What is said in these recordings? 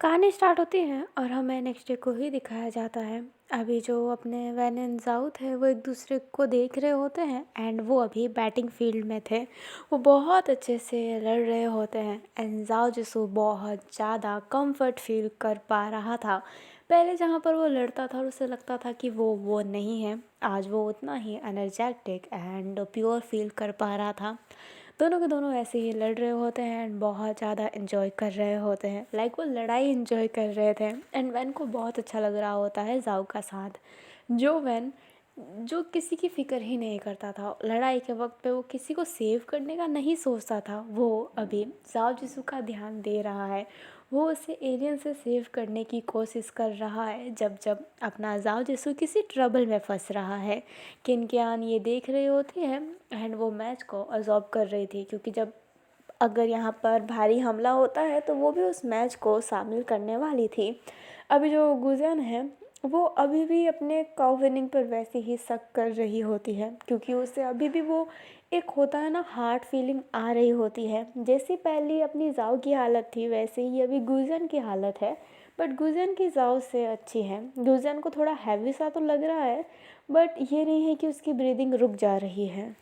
कहानी स्टार्ट होती है और हमें नेक्स्ट डे को ही दिखाया जाता है। अभी जो अपने वैन एंड ज़ाओ थे वो एक दूसरे को देख रहे होते हैं एंड वो अभी बैटिंग फील्ड में थे। वो बहुत अच्छे से लड़ रहे होते हैं एंड ज़ाओ जिसको बहुत ज़्यादा कंफर्ट फील कर पा रहा था। पहले जहाँ पर वो लड़ता था और उसे लगता था कि वो नहीं है, आज वो उतना ही एनर्जेटिक एंड प्योर फील कर पा रहा था। दोनों के दोनों ऐसे ही लड़ रहे होते हैं एंड बहुत ज़्यादा इन्जॉय कर रहे होते हैं, लाइक वो लड़ाई इन्जॉय कर रहे थे। एंड वैन को बहुत अच्छा लग रहा होता है जाओ का साथ। जो वैन जो किसी की फ़िक्र ही नहीं करता था, लड़ाई के वक्त पे वो किसी को सेव करने का नहीं सोचता था, वो अभी जाओ जिसू का ध्यान दे रहा है। वो उसे एलियन से सेव करने की कोशिश कर रहा है जब जब अपना जाओ जिसू किसी ट्रबल में फंस रहा है। किनकियान ये देख रही होती है एंड वो मैच को ऑब्जर्व कर रही थी, क्योंकि जब अगर यहाँ पर भारी हमला होता है तो वो भी उस मैच को शामिल करने वाली थी। अभी जो गुजन है वो अभी भी अपने काउ विनिंग पर वैसे ही शक कर रही होती है, क्योंकि उसे अभी भी वो एक होता है ना हार्ट फीलिंग आ रही होती है। जैसी पहली अपनी जाओ की हालत थी वैसे ही अभी गुजन की हालत है, बट गुजन की जाओ से अच्छी है। गुजन को थोड़ा हैवी सा तो लग रहा है, बट ये नहीं है कि उसकी ब्रीदिंग रुक जा रही है।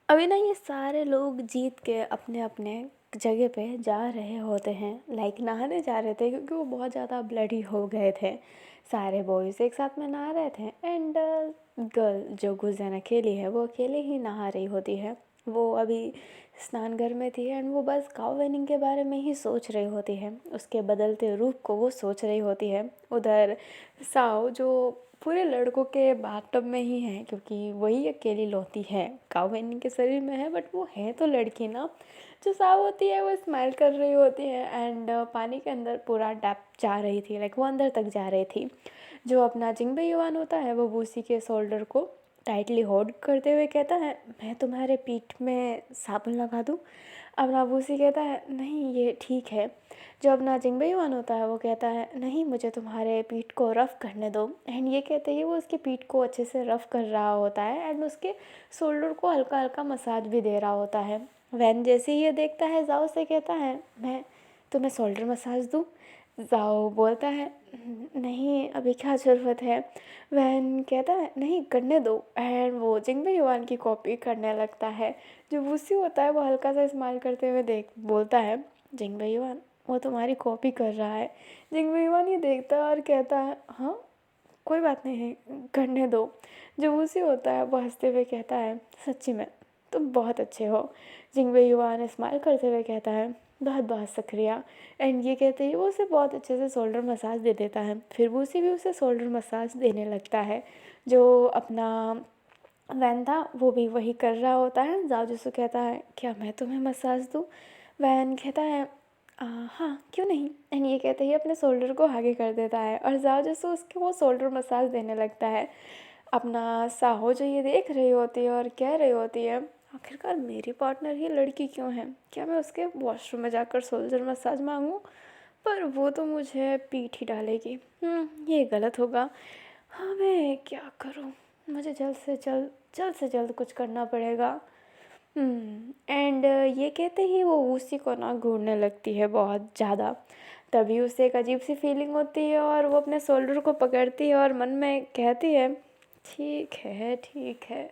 अभी ना ये सारे लोग जीत के अपने अपने जगह पे जा रहे होते हैं, लाइक नहाने जा रहे थे, क्योंकि वो बहुत ज़्यादा ब्लडी हो गए थे। सारे बॉयज़ एक साथ में नहा रहे थे एंड गर्ल जो गुजन अकेली है वो अकेले ही नहा रही होती है। वो अभी स्नान घर में थी एंड वो बस काउ वेनिंग के बारे में ही सोच रही होती है, उसके बदलते रूप को वो सोच रही होती है। उधर साओ जो पूरे लड़कों के बाथटब में ही है, क्योंकि वही अकेली लौती है, काउ वेनिंग के शरीर में है बट वो है तो लड़की ना। जो साव होती है वो स्माइल कर रही होती है एंड पानी के अंदर पूरा डेप्थ जा रही थी, लाइक वो अंदर तक जा रही थी। जो अपना जिंगबे युवान होता है वो बूसी के शोल्डर को टाइटली होल्ड करते हुए कहता है, मैं तुम्हारे पीठ में साबुन लगा दूँ। अपना बूसी कहता है, नहीं ये ठीक है। जो अपना जिंगबे युवान होता है वो कहता है, नहीं मुझे तुम्हारे पीठ को रफ़ करने दो। एंड ये कहते ही वो उसकी पीठ को अच्छे से रफ़ कर रहा होता है एंड उसके शोल्डर को हल्का हल्का मसाज भी दे रहा होता है। वैन जैसे ही ये देखता है जाओ से कहता है, मैं तुम्हें शोल्डर मसाज दूँ। जाओ बोलता है, नहीं अभी क्या ज़रूरत है। वैन कहता है, नहीं करने दो। एंड वो जिंगबे युवान की कॉपी करने लगता है। जो वूसी होता है वो हल्का सा स्माइल करते हुए देख बोलता है, जिंगबे युवान वो तुम्हारी कॉपी कर रहा है। जिंगबे युवान ये देखता है और कहता है, हाँ कोई बात नहीं करने दो। जो वूसी होता है वो हंसते हुए कहता है, सच्ची में तुम बहुत अच्छे हो। जिंगबे युवान स्माइल करते हुए कहता है, बहुत बहुत शुक्रिया। एंड ये कहते ही वो उसे बहुत अच्छे से शोल्डर मसाज दे देता है। फिर वूसी भी उसे शोल्डर मसाज देने लगता है। जो अपना वैन था वो भी वही कर रहा होता है। जाओ जिसको कहता है, क्या मैं तुम्हें मसाज दूँ। वैन कहता है, हाँ क्यों नहीं। एंड ये कहते ही अपने शोल्डर को आगे कर देता है और जाओ जैसे उसके वो शोल्डर मसाज देने लगता है। अपना साहो जो ये देख रही होती है और कह रही होती है, आखिरकार मेरी पार्टनर ही लड़की क्यों है, क्या मैं उसके वॉशरूम में जाकर शोल्डर मसाज मांगूँ। पर वो तो मुझे पीट ही डालेगी। ये गलत होगा। हाँ मैं क्या करूँ, मुझे जल्द से जल्द कुछ करना पड़ेगा। एंड ये कहते ही वो उसी को ना घूरने लगती है बहुत ज़्यादा। तभी उसे एक अजीब सी फीलिंग होती है और वो अपने शोल्डर को पकड़ती है और मन में कहती है, ठीक है,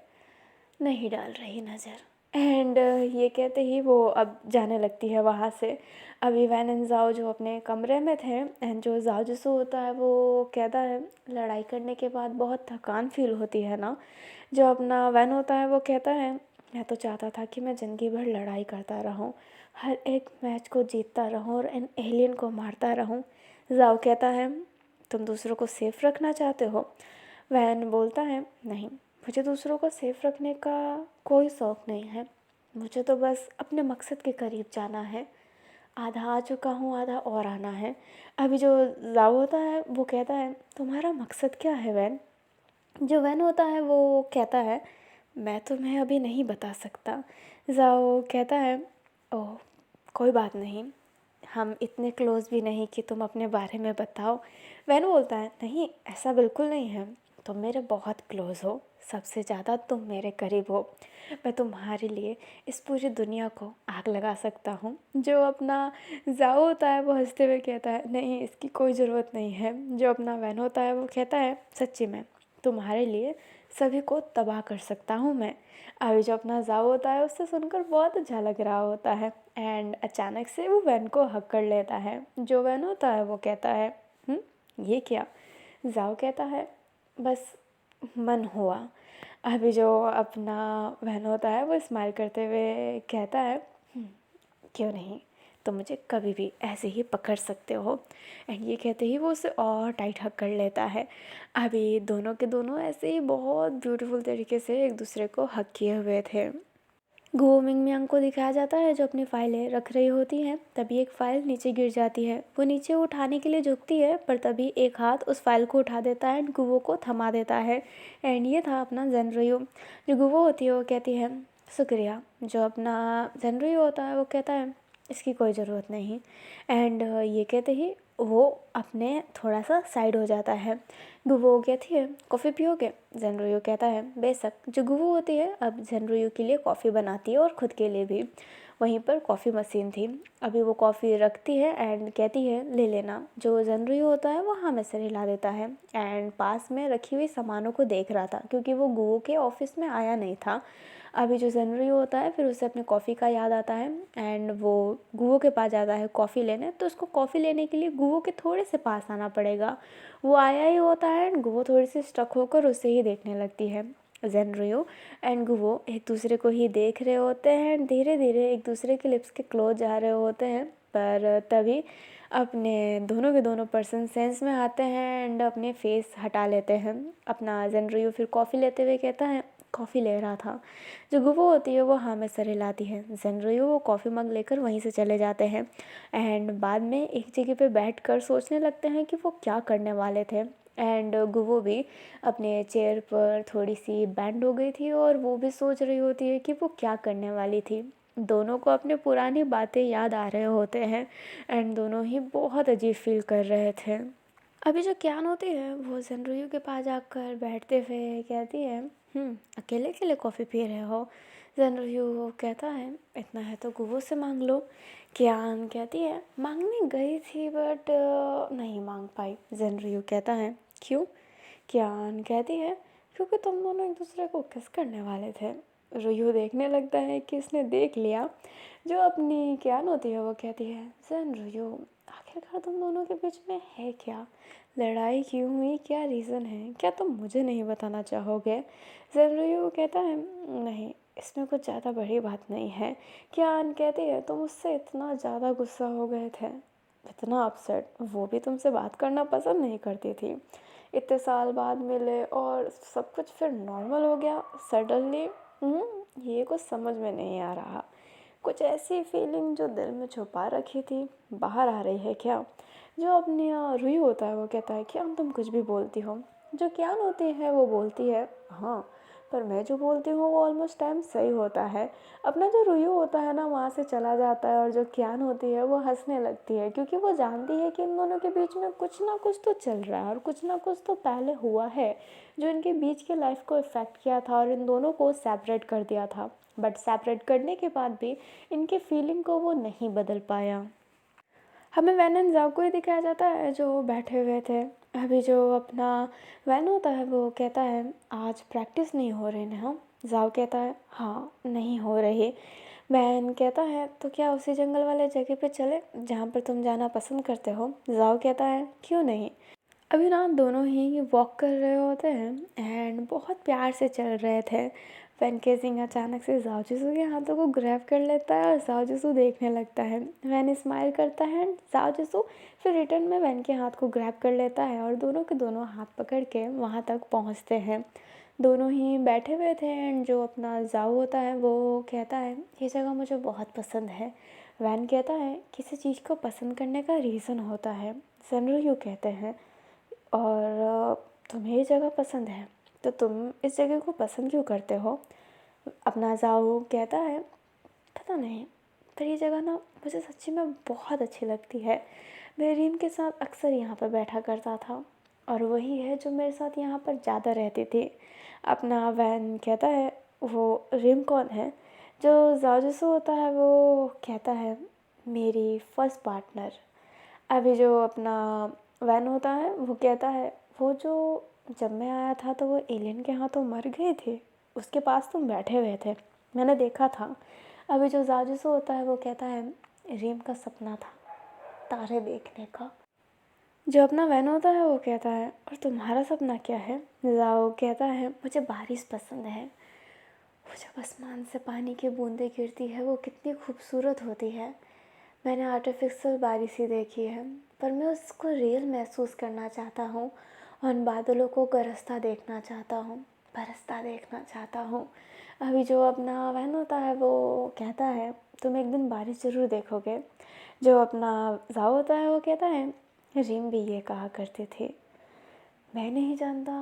नहीं डाल रही नज़र। एंड ये कहते ही वो अब जाने लगती है वहाँ से। अभी वैन एंड जाओ जो अपने कमरे में थे एंड जो जाओ जिसो होता है वो कहता है, लड़ाई करने के बाद बहुत थकान फील होती है ना। जो अपना वैन होता है वो कहता है, मैं तो चाहता था कि मैं ज़िंदगी भर लड़ाई करता रहूं, हर एक मैच को जीतता रहूं और इन एलियन को मारता रहूं। जाओ कहता है, तुम दूसरों को सेफ रखना चाहते हो। वैन बोलता है, नहीं मुझे दूसरों को सेफ रखने का कोई शौक़ नहीं है, मुझे तो बस अपने मकसद के करीब जाना है। आधा आ चुका हूँ, आधा और आना है। अभी जो जाओ होता है वो कहता है, तुम्हारा मकसद क्या है वैन। जो वैन होता है वो कहता है, मैं तुम्हें अभी नहीं बता सकता। जाओ कहता है, ओह कोई बात नहीं, हम इतने क्लोज़ भी नहीं कि तुम अपने बारे में बताओ। वैन बोलता है, नहीं ऐसा बिल्कुल नहीं है, तुम मेरे बहुत क्लोज़ हो। सबसे ज़्यादा तुम मेरे करीब हो। मैं तुम्हारे लिए इस पूरी दुनिया को आग लगा सकता हूँ। जो अपना जाओ होता है वो हंसते हुए कहता है, नहीं इसकी कोई ज़रूरत नहीं है। जो अपना वैन होता है वो कहता है, सच्ची में तुम्हारे लिए सभी को तबाह कर सकता हूँ मैं। अभी जो अपना जाओ होता है उससे सुनकर बहुत अच्छा लग रहा होता है एंड अचानक से वो वैन को हक कर लेता है। जो वैन होता है वो कहता है, "हम्म, ये क्या?" जाओ कहता है, बस मन हुआ। अभी जो अपना बहन होता है वो स्माइल करते हुए कहता है, "हम्म, क्यों नहीं, तुम मुझे कभी भी ऐसे ही पकड़ सकते हो।" एंड ये कहते ही वो उसे और टाइट हक कर लेता है। अभी दोनों के दोनों ऐसे ही बहुत ब्यूटीफुल तरीके से एक दूसरे को हक किए हुए थे। गुओ मिंग को दिखाया जाता है जो अपनी फाइलें रख रही होती हैं। तभी एक फ़ाइल नीचे गिर जाती है। वो नीचे उठाने के लिए झुकती है पर तभी एक हाथ उस फाइल को उठा देता है एंड गुओ को थमा देता है। एंड ये था अपना ज़ेनरियो। जो गुओ होती है वो कहती है, शुक्रिया। जो अपना ज़ेनरियो होता है वो कहता है, इसकी कोई ज़रूरत नहीं। एंड ये कहते ही वो अपने थोड़ा सा साइड हो जाता है। गुवो कहती है, कॉफ़ी पियोगे? ज़ेनरियो कहता है, बेशक। जो गुवो होती है अब ज़ेनरियो के लिए कॉफ़ी बनाती है और ख़ुद के लिए भी। वहीं पर कॉफ़ी मशीन थी। अभी वो कॉफ़ी रखती है एंड कहती है, ले लेना। जो ज़ेनरियो होता है वो हाँ में सिर हिला देता है एंड पास में रखी हुई सामानों को देख रहा था क्योंकि वो गुवो के ऑफिस में आया नहीं था। अभी जो ज़ेनरियो होता है फिर उसे अपने कॉफ़ी का याद आता है एंड वो गुवो के पास जाता है कॉफ़ी लेने। तो उसको कॉफ़ी लेने के लिए गुवो के थोड़े से पास आना पड़ेगा। वो आया ही होता है एंड गुवो थोड़ी सी स्टक होकर उसे ही देखने लगती है। ज़ेनरियो एंड गुवो एक दूसरे को ही देख रहे होते हैं एंड धीरे धीरे एक दूसरे के लिप्स के क्लोज जा रहे होते हैं। पर तभी अपने दोनों के दोनों पर्सन सेंस में आते हैं एंड अपने फेस हटा लेते हैं। अपना ज़ेनरियो फिर कॉफ़ी लेते हुए कहता है, कॉफ़ी ले रहा था। जो गुवो होती है वो हाँ में सर हिलाती है। ज़ेनरियो वो कॉफ़ी मग लेकर वहीं से चले जाते हैं एंड बाद में एक जगह पे बैठकर सोचने लगते हैं कि वो क्या करने वाले थे। एंड गुवो भी अपने चेयर पर थोड़ी सी बैंड हो गई थी और वो भी सोच रही होती है कि वो क्या करने वाली थी। दोनों को अपनी पुरानी बातें याद आ रहे होते हैं एंड दोनों ही बहुत अजीब फील कर रहे थे। अभी जो क्यान होती है वो ज़ेनरियो के पास जाकर बैठते हुए कहती है, अकेले अकेले कॉफ़ी पी रहे हो? ज़ेनरियो कहता है, इतना है तो गुवो से मांग लो। क्यान कहती है, मांगने गई थी बट नहीं मांग पाई। ज़ेनरियो कहता है, क्यों? क्यान कहती है, क्योंकि तुम दोनों एक दूसरे को किस करने वाले थे। रियो देखने लगता है कि इसने देख लिया। जो अपनी क्यान होती है वो कहती है, ज़ेनरियो आखिरकार तुम दोनों के बीच में है क्या? लड़ाई क्यों हुई? क्या रीज़न है? क्या तुम मुझे नहीं बताना चाहोगे? ज़ेनरियो कहता है, नहीं इसमें कुछ ज़्यादा बड़ी बात नहीं है। क्यान कहती है, तुम उससे इतना ज़्यादा गुस्सा हो गए थे, इतना अपसेट, वो भी तुमसे बात करना पसंद नहीं करती थी। इतने साल बाद मिले और सब कुछ फिर नॉर्मल हो गया सडनली। ये कुछ समझ में नहीं आ रहा। कुछ ऐसी फीलिंग जो दिल में छुपा रखी थी बाहर आ रही है क्या? जो अपनी रूही होता है वो कहता है, क्या तुम कुछ भी बोलती हो? जो क्यान होती है वो बोलती है, हाँ पर मैं जो बोलती हूँ वो ऑलमोस्ट टाइम सही होता है। अपना जो रूही होता है ना वहाँ से चला जाता है और जो क्यान होती है वो हंसने लगती है क्योंकि वो जानती है कि इन दोनों के बीच में कुछ ना कुछ तो चल रहा है और कुछ ना कुछ तो पहले हुआ है जो इनके बीच के लाइफ को इफ़ेक्ट किया था और इन दोनों को सेपरेट कर दिया था। बट सेपरेट करने के बाद भी इनके फीलिंग को वो नहीं बदल पाया। हमें वैन एंड ज़ाओ को ही दिखाया जाता है जो बैठे हुए थे। अभी जो अपना वैन होता है वो कहता है, आज प्रैक्टिस नहीं हो रही ना? ज़ाओ कहता है, हाँ नहीं हो रही। वैन कहता है, तो क्या उसी जंगल वाले जगह पे चले जहाँ पर तुम जाना पसंद करते हो? ज़ाओ कहता है, क्यों नहीं। अभी ना दोनों ही वॉक कर रहे होते हैं एंड बहुत प्यार से चल रहे थे। वैन केजिंग अचानक से जाओ जिसू के हाथों को ग्रैब कर लेता है और जाओ जिसू देखने लगता है। वैन स्माइल करता है एंड जाओ जिसू फिर रिटर्न में वैन के हाथ को ग्रैब कर लेता है और दोनों के दोनों हाथ पकड़ के वहाँ तक पहुँचते हैं। दोनों ही बैठे हुए थे एंड जो अपना जाओ होता है वो कहता है, ये जगह मुझे बहुत पसंद है। वैन कहता है, किसी चीज़ को पसंद करने का रीज़न होता है। ज़ेनरियो कहते हैं, और तुम्हें ये जगह पसंद है तो तुम इस जगह को पसंद क्यों करते हो? अपना जाओ कहता है, पता नहीं पर ये जगह ना मुझे सच्ची में बहुत अच्छी लगती है। मैं रीम के साथ अक्सर यहाँ पर बैठा करता था। और वही है जो मेरे साथ यहाँ पर ज़्यादा रहती थी। अपना वैन कहता है वो रिम कौन है, जो जाजूसू होता है वो कहता है मेरी फर्स्ट पार्टनर। अभी जो अपना वैन होता है वो कहता है वो जो जब मैं आया था तो वो एलियन के हाथों मर गए थे, उसके पास तुम बैठे हुए थे, मैंने देखा था। अभी जो जाजूसू होता है वो कहता है रिम का सपना था तारे देखने का। जो अपना वैन होता है वो कहता है और तुम्हारा सपना क्या है। जाओ कहता है मुझे बारिश पसंद है, वो जब आसमान से पानी की बूंदें गिरती है वो कितनी खूबसूरत होती है। मैंने आर्टिफिशियल बारिश ही देखी है, पर मैं उसको रियल महसूस करना चाहता हूँ। उन बादलों को गरजता देखना चाहता हूँ, बरसता देखना चाहता हूँ। अभी जो अपना वैन होता है वो कहता है तुम एक दिन बारिश ज़रूर देखोगे। जो अपना जाओ होता है वो कहता है रिम भी ये कहा करते थे। मैं नहीं जानता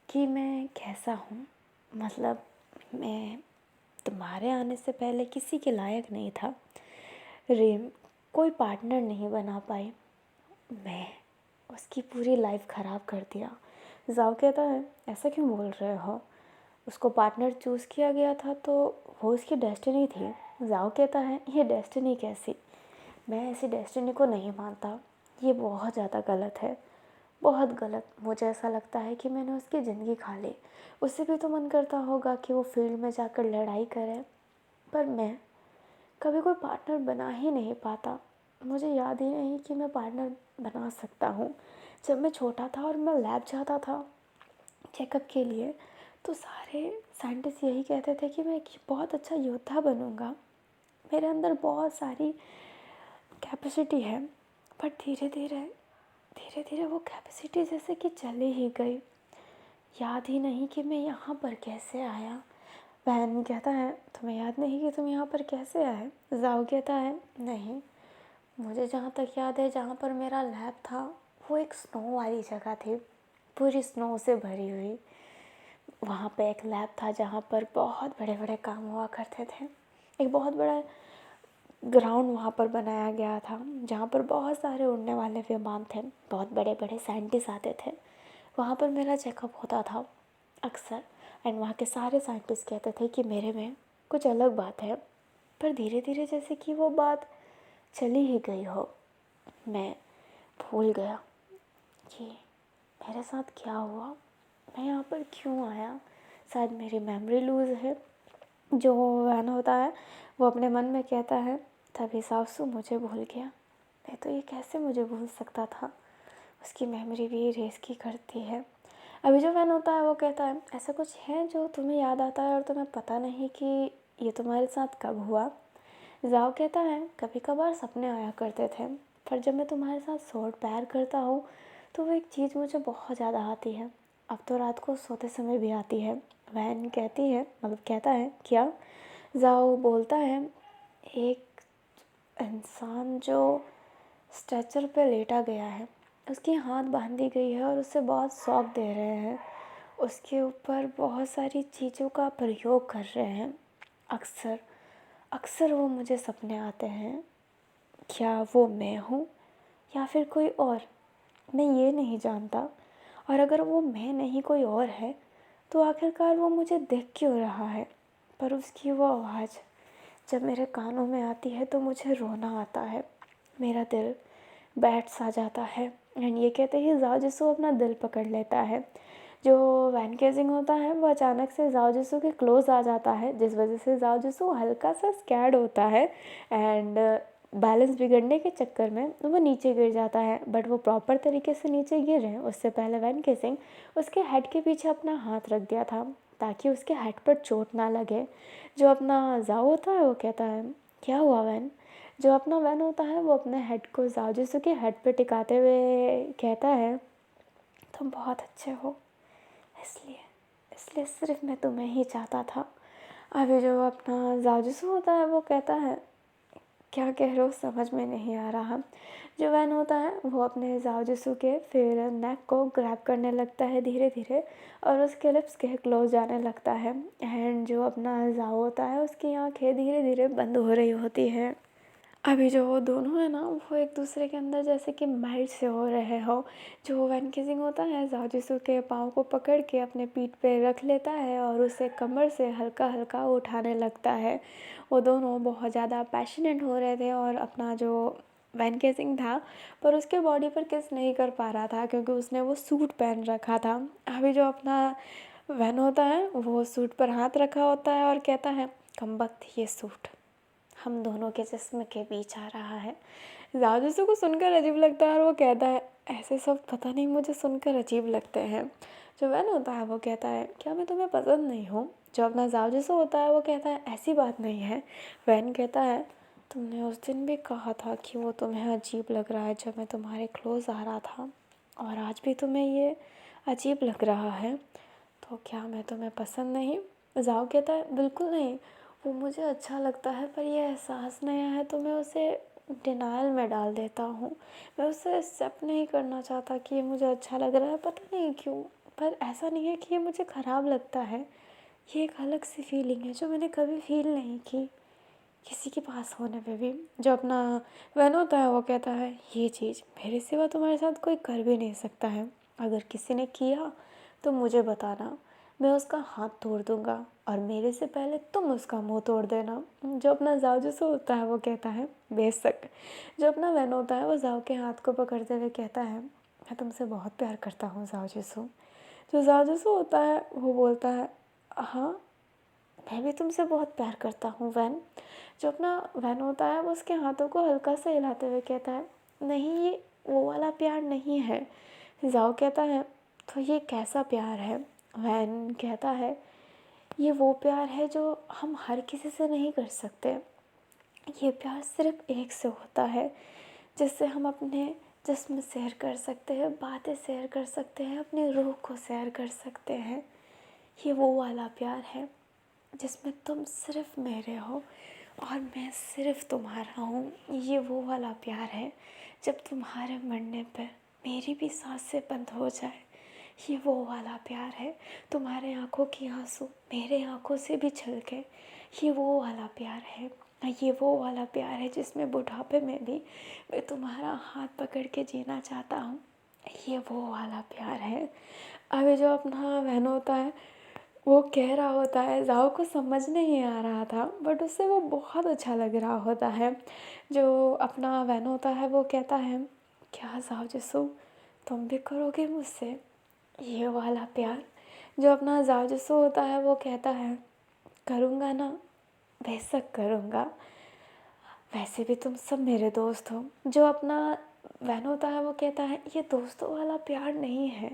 कि मैं कैसा हूँ, मतलब मैं तुम्हारे आने से पहले किसी के लायक नहीं था। रिम कोई पार्टनर नहीं बना पाई, मैं उसकी पूरी लाइफ ख़राब कर दिया। जाओ कहता है ऐसा क्यों बोल रहे हो, उसको पार्टनर चूज़ किया गया था तो वो उसकी डेस्टिनी थी। जाओ कहता है ये डेस्टिनी कैसी, मैं ऐसी डेस्टिनी को नहीं मानता, ये बहुत ज़्यादा गलत है, बहुत गलत। मुझे ऐसा लगता है कि मैंने उसकी ज़िंदगी खा ली। उससे भी तो मन करता होगा कि वो फील्ड में जाकर लड़ाई करे, पर मैं कभी कोई पार्टनर बना ही नहीं पाता। मुझे याद ही नहीं कि मैं पार्टनर बना सकता हूँ। जब मैं छोटा था और मैं लैब जाता था चेकअप के लिए, तो सारे साइंटिस्ट यही कहते थे कि मैं एक बहुत अच्छा योद्धा बनूँगा, मेरे अंदर बहुत सारी कैपेसिटी है। पर धीरे धीरे वो कैपेसिटी जैसे कि चली ही गई। याद ही नहीं कि मैं यहाँ पर कैसे आया। बहन कहता है तुम्हें याद नहीं कि तुम यहाँ पर कैसे आए। जाओ कहता है नहीं, मुझे जहाँ तक याद है जहाँ पर मेरा लैब था वो एक स्नो वाली जगह थी, पूरी स्नो से भरी हुई। वहाँ पे एक लैब था जहाँ पर बहुत बड़े बड़े काम हुआ करते थे। एक बहुत बड़ा ग्राउंड वहाँ पर बनाया गया था जहाँ पर बहुत सारे उड़ने वाले विमान थे, बहुत बड़े बड़े साइंटिस्ट आते थे। वहाँ पर मेरा चेकअप होता था अक्सर, एंड वहाँ के सारे साइंटिस्ट कहते थे कि मेरे में कुछ अलग बात है। पर धीरे धीरे जैसे कि वो बात चली ही गई हो, मैं भूल गया कि मेरे साथ क्या हुआ, मैं यहाँ पर क्यों आया। शायद मेरी मेमोरी लूज़ है। जो वैन होता है वो अपने मन में कहता है तभी सासू मुझे भूल गया, मैं तो ये कैसे मुझे भूल सकता था। उसकी मेमोरी भी रेस की करती है। अभी जो वैन होता है वो कहता है ऐसा कुछ है जो तुम्हें याद आता है और तुम्हें पता नहीं कि ये तुम्हारे साथ कब हुआ। जाओ कहता है कभी कभार सपने आया करते थे, पर जब मैं तुम्हारे साथ शॉर्ट पैर करता हूँ तो वो एक चीज़ मुझे बहुत ज़्यादा आती है। अब तो रात को सोते समय भी आती है। वैन कहती है, मतलब कहता है क्या। जाओ बोलता है एक इंसान जो स्ट्रेचर पे लेटा गया है, उसकी हाथ बांधी गई है और उसे बहुत शॉक दे रहे हैं, उसके ऊपर बहुत सारी चीज़ों का प्रयोग कर रहे हैं। अक्सर अक्सर वो मुझे सपने आते हैं, क्या वो मैं हूँ या फिर कोई और, मैं ये नहीं जानता। और अगर वो मैं नहीं कोई और है तो आखिरकार वो मुझे देख क्यों रहा है। पर उसकी वो आवाज़ जब मेरे कानों में आती है तो मुझे रोना आता है, मेरा दिल बैठ सा जाता है। एंड ये कहते ही जाओ जिसू अपना दिल पकड़ लेता है। जो वैन केजिंग होता है वो अचानक से जाओ जिसू के क्लोज आ जाता है, जिस वजह से जाओ जिसू हल्का सा स्कैर्ड होता है एंड बैलेंस बिगड़ने के चक्कर में वो नीचे गिर जाता है। बट वो प्रॉपर तरीके से नीचे गिर रहे हैं, उससे पहले वैन केजिंग उसके हेड के पीछे अपना हाथ रख दिया था ताकि उसके हेड पर चोट ना लगे। जो अपना जाओ होता है वो कहता है क्या हुआ वैन। जो अपना वैन होता है वो अपने हेड को जाओ जिसू के हेड पे टिकाते हुए कहता है तुम बहुत अच्छे हो, इसलिए इसलिए सिर्फ मैं तुम्हें ही चाहता था। अभी जो अपना जाजूसू होता है वो कहता है क्या कह रहे हो, समझ में नहीं आ रहा। जो वैन होता है वो अपने जाजूसू के फिर नेक को ग्रैब करने लगता है धीरे धीरे और उसके लिप्स के क्लोज जाने लगता है। एंड जो अपना जाओ होता है उसकी आंखें धीरे धीरे बंद हो रही होती है। अभी जो वो दोनों है ना, वो एक दूसरे के अंदर जैसे कि मेल्ट से हो रहे हो। जो वैन किसिंग होता है, जाओ जिसू के पाँव को पकड़ के अपने पीठ पे रख लेता है और उसे कमर से हल्का हल्का उठाने लगता है। वो दोनों बहुत ज़्यादा पैशनेट हो रहे थे और अपना जो वैन किसिंग था, पर उसके बॉडी पर किस नहीं कर पा रहा था क्योंकि उसने वो सूट पहन रखा था। अभी जो अपना वैन होता है, वो सूट पर हाथ रखा होता है और कहता है, कमबख्त ये सूट हम दोनों के जिस्म के बीच आ रहा है। जाजूसू को सुनकर अजीब लगता है और वो कहता है, ऐसे सब पता नहीं मुझे सुनकर अजीब लगते हैं। जो वैन होता है वो कहता है, क्या मैं तुम्हें पसंद नहीं हूँ? जो अपना जाजूसू होता है वो कहता है, ऐसी बात नहीं है। वैन कहता है, तुमने उस दिन भी कहा था कि वो तुम्हें अजीब लग रहा है जब मैं तुम्हारे क्लोज आ रहा था, और आज भी तुम्हें ये अजीब लग रहा है, तो क्या मैं तुम्हें पसंद नहीं? जाओ कहता है, बिल्कुल नहीं, वो मुझे अच्छा लगता है, पर ये एहसास नया है तो मैं उसे डिनायल में डाल देता हूँ। मैं उससे एक्सेप्ट नहीं करना चाहता कि ये मुझे अच्छा लग रहा है, पता नहीं क्यों। पर ऐसा नहीं है कि ये मुझे ख़राब लगता है, ये एक अलग सी फीलिंग है जो मैंने कभी फील नहीं की किसी के पास होने पे भी। जो अपना वैन होता है वो कहता है, ये चीज़ मेरे सिवा तुम्हारे साथ कोई कर भी नहीं सकता है, अगर किसी ने किया तो मुझे बताना, मैं उसका हाथ तोड़ दूंगा और मेरे से पहले तुम उसका मुंह तोड़ देना। जो अपना जाओ जिसो होता है वो कहता है, बेशक। जो अपना वैन होता है वो जाओ के हाथ को पकड़ते हुए कहता है, मैं तुमसे बहुत प्यार करता हूँ जाओ जिसो। जो जाओ जिसो होता है वो बोलता है, हाँ मैं भी तुमसे बहुत प्यार करता हूँ वैन। जो अपना वैन होता है वो उसके हाथों को हल्का से हिलाते हुए कहता है, नहीं ये वो वाला प्यार नहीं है। जाओ कहता है, तो ये कैसा प्यार है? वैन कहता है, ये वो प्यार है जो हम हर किसी से नहीं कर सकते। ये प्यार सिर्फ एक से होता है, जिससे हम अपने जिस्म शेयर कर सकते हैं, बातें शेयर कर सकते हैं, अपनी रूह को शेयर कर सकते हैं। ये वो वाला प्यार है जिसमें तुम सिर्फ मेरे हो और मैं सिर्फ तुम्हारा हूँ। ये वो वाला प्यार है जब तुम्हारे मरने पर मेरी भी सांसें बंद हो जाए। ये वो वाला प्यार है, तुम्हारे आँखों की आंसू मेरे आँखों से भी छलके। ये वो वाला प्यार है, ये वो वाला प्यार है जिसमें बुढ़ापे में भी मैं तुम्हारा हाथ पकड़ के जीना चाहता हूँ। ये वो वाला प्यार है। अभी जो अपना बहन होता है वो कह रहा होता है, जाओ को समझ नहीं आ रहा था बट उससे वो बहुत अच्छा लग रहा होता है। जो अपना वैन होता है वो कहता है, क्या जाओ जिसो तुम भी करोगे मुझसे ये वाला प्यार? जो अपना जाओ जिसो होता है वो कहता है, करूँगा ना, बेशक करूँगा, वैसे भी तुम सब मेरे दोस्त हो। जो अपना वैन होता है वो कहता है, ये दोस्तों वाला प्यार नहीं है,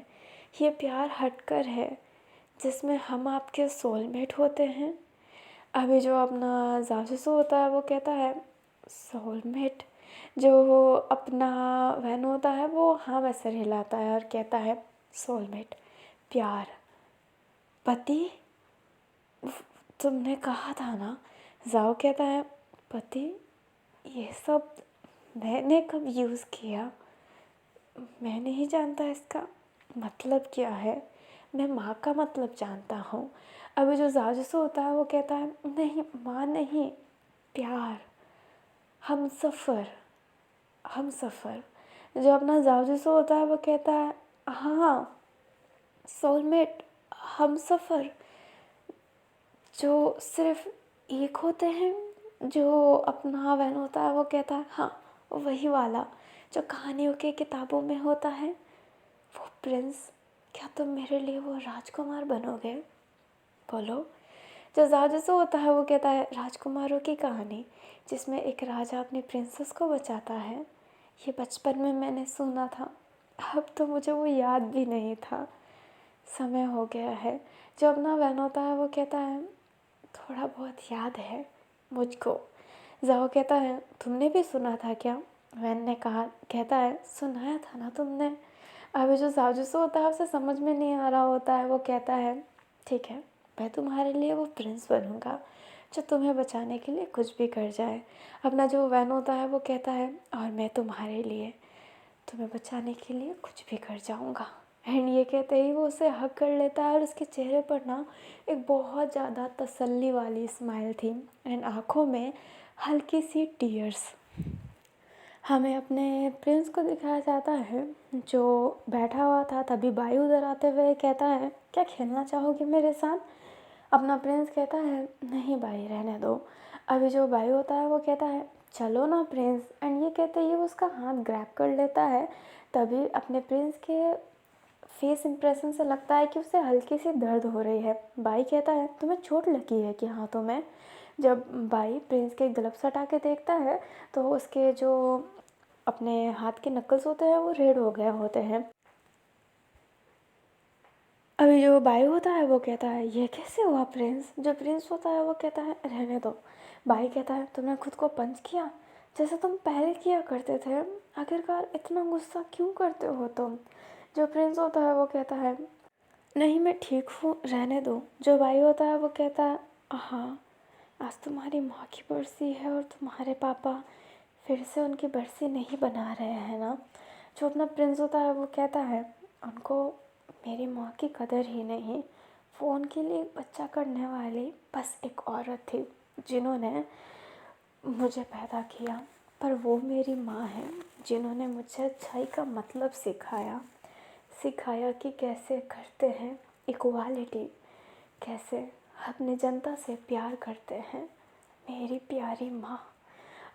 ये प्यार हटकर है जिसमें हम आपके सोलमेट होते हैं। अभी जो अपना जासूस होता है वो कहता है, सोलमेट? जो अपना वैन होता है वो हाँ में सर हिलाता है और कहता है, सोलमेट, प्यार, पति, तुमने कहा था ना? जाओ कहता है, पति, ये सब मैंने कब यूज़ किया? मैं नहीं जानता इसका मतलब क्या है, मैं माँ का मतलब जानता हूँ। अभी जो जाजसू होता है वो कहता है, नहीं माँ नहीं, प्यार, हम सफ़र, हम सफ़र। जो अपना जाजसू होता है वो कहता है, हाँ सोलमेट, हम सफ़र, जो सिर्फ एक होते हैं। जो अपना वैन होता है वो कहता है, हाँ वही वाला जो कहानियों के किताबों में होता है, वो प्रिंस। क्या तुम मेरे लिए वो राजकुमार बनोगे? बोलो। जो जाजसू होता है वो कहता है, राजकुमारों की कहानी जिसमें एक राजा अपनी प्रिंसेस को बचाता है, ये बचपन में मैंने सुना था, अब तो मुझे वो याद भी नहीं था, समय हो गया है। जो अपना वैन होता है वो कहता है, थोड़ा बहुत याद है मुझको। जाओ कहता है, तुमने भी सुना था क्या? वैन ने कहा कहता है, सुनाया था ना तुमने। अभी जो जाजूसू होता है उसे समझ में नहीं आ रहा होता है, वो कहता है, ठीक है मैं तुम्हारे लिए वो प्रिंस बनूंगा जो तुम्हें बचाने के लिए कुछ भी कर जाए। अपना जो वैन होता है वो कहता है, और मैं तुम्हारे लिए तुम्हें बचाने के लिए कुछ भी कर जाऊंगा। एंड ये कहते ही वो उसे हग कर लेता है और उसके चेहरे पर ना एक बहुत ज़्यादा तसल्ली वाली स्माइल थी एंड आँखों में हल्की सी टीयर्स। हमें अपने प्रिंस को दिखाया जाता है जो बैठा हुआ था। तभी बाई उधर आते हुए कहता है, क्या खेलना चाहोगे मेरे साथ? अपना प्रिंस कहता है, नहीं बाई, रहने दो। अभी जो बाई होता है वो कहता है, चलो ना प्रिंस। एंड ये कहते ही वो उसका हाथ ग्रैब कर लेता है। तभी अपने प्रिंस के फेस इंप्रेशन से लगता है कि उसे हल्की सी दर्द हो रही है। बाई कहता है, तुम्हें चोट लगी है कि हाथों में? जब बाई प्रिंस के ग्लव्स हटा के देखता है तो उसके जो अपने हाथ के नक्कल्स होते हैं वो रेड हो गए होते हैं। अभी जो बाई होता है वो कहता है, ये कैसे हुआ प्रिंस? जो प्रिंस होता है वो कहता है, रहने दो। बाई कहता है, तुमने खुद को पंच किया जैसे तुम पहले किया करते थे? आखिरकार इतना गुस्सा क्यों करते हो तुम? जो प्रिंस होता है वो कहता है, नहीं मैं ठीक हूँ, रहने दो। जो बाई होता है वो कहता है, हाँ, आज तुम्हारी माँ की बरसी है और तुम्हारे पापा फिर से उनकी बरसी नहीं बना रहे हैं ना? जो अपना प्रिंस होता है वो कहता है, उनको मेरी माँ की कदर ही नहीं। वो उनके लिए बच्चा करने वाली बस एक औरत थी जिन्होंने मुझे पैदा किया। पर वो मेरी माँ है जिन्होंने मुझे अच्छाई का मतलब सिखाया कि कैसे करते हैं इक्वालिटी, कैसे अपने जनता से प्यार करते हैं। मेरी प्यारी माँ।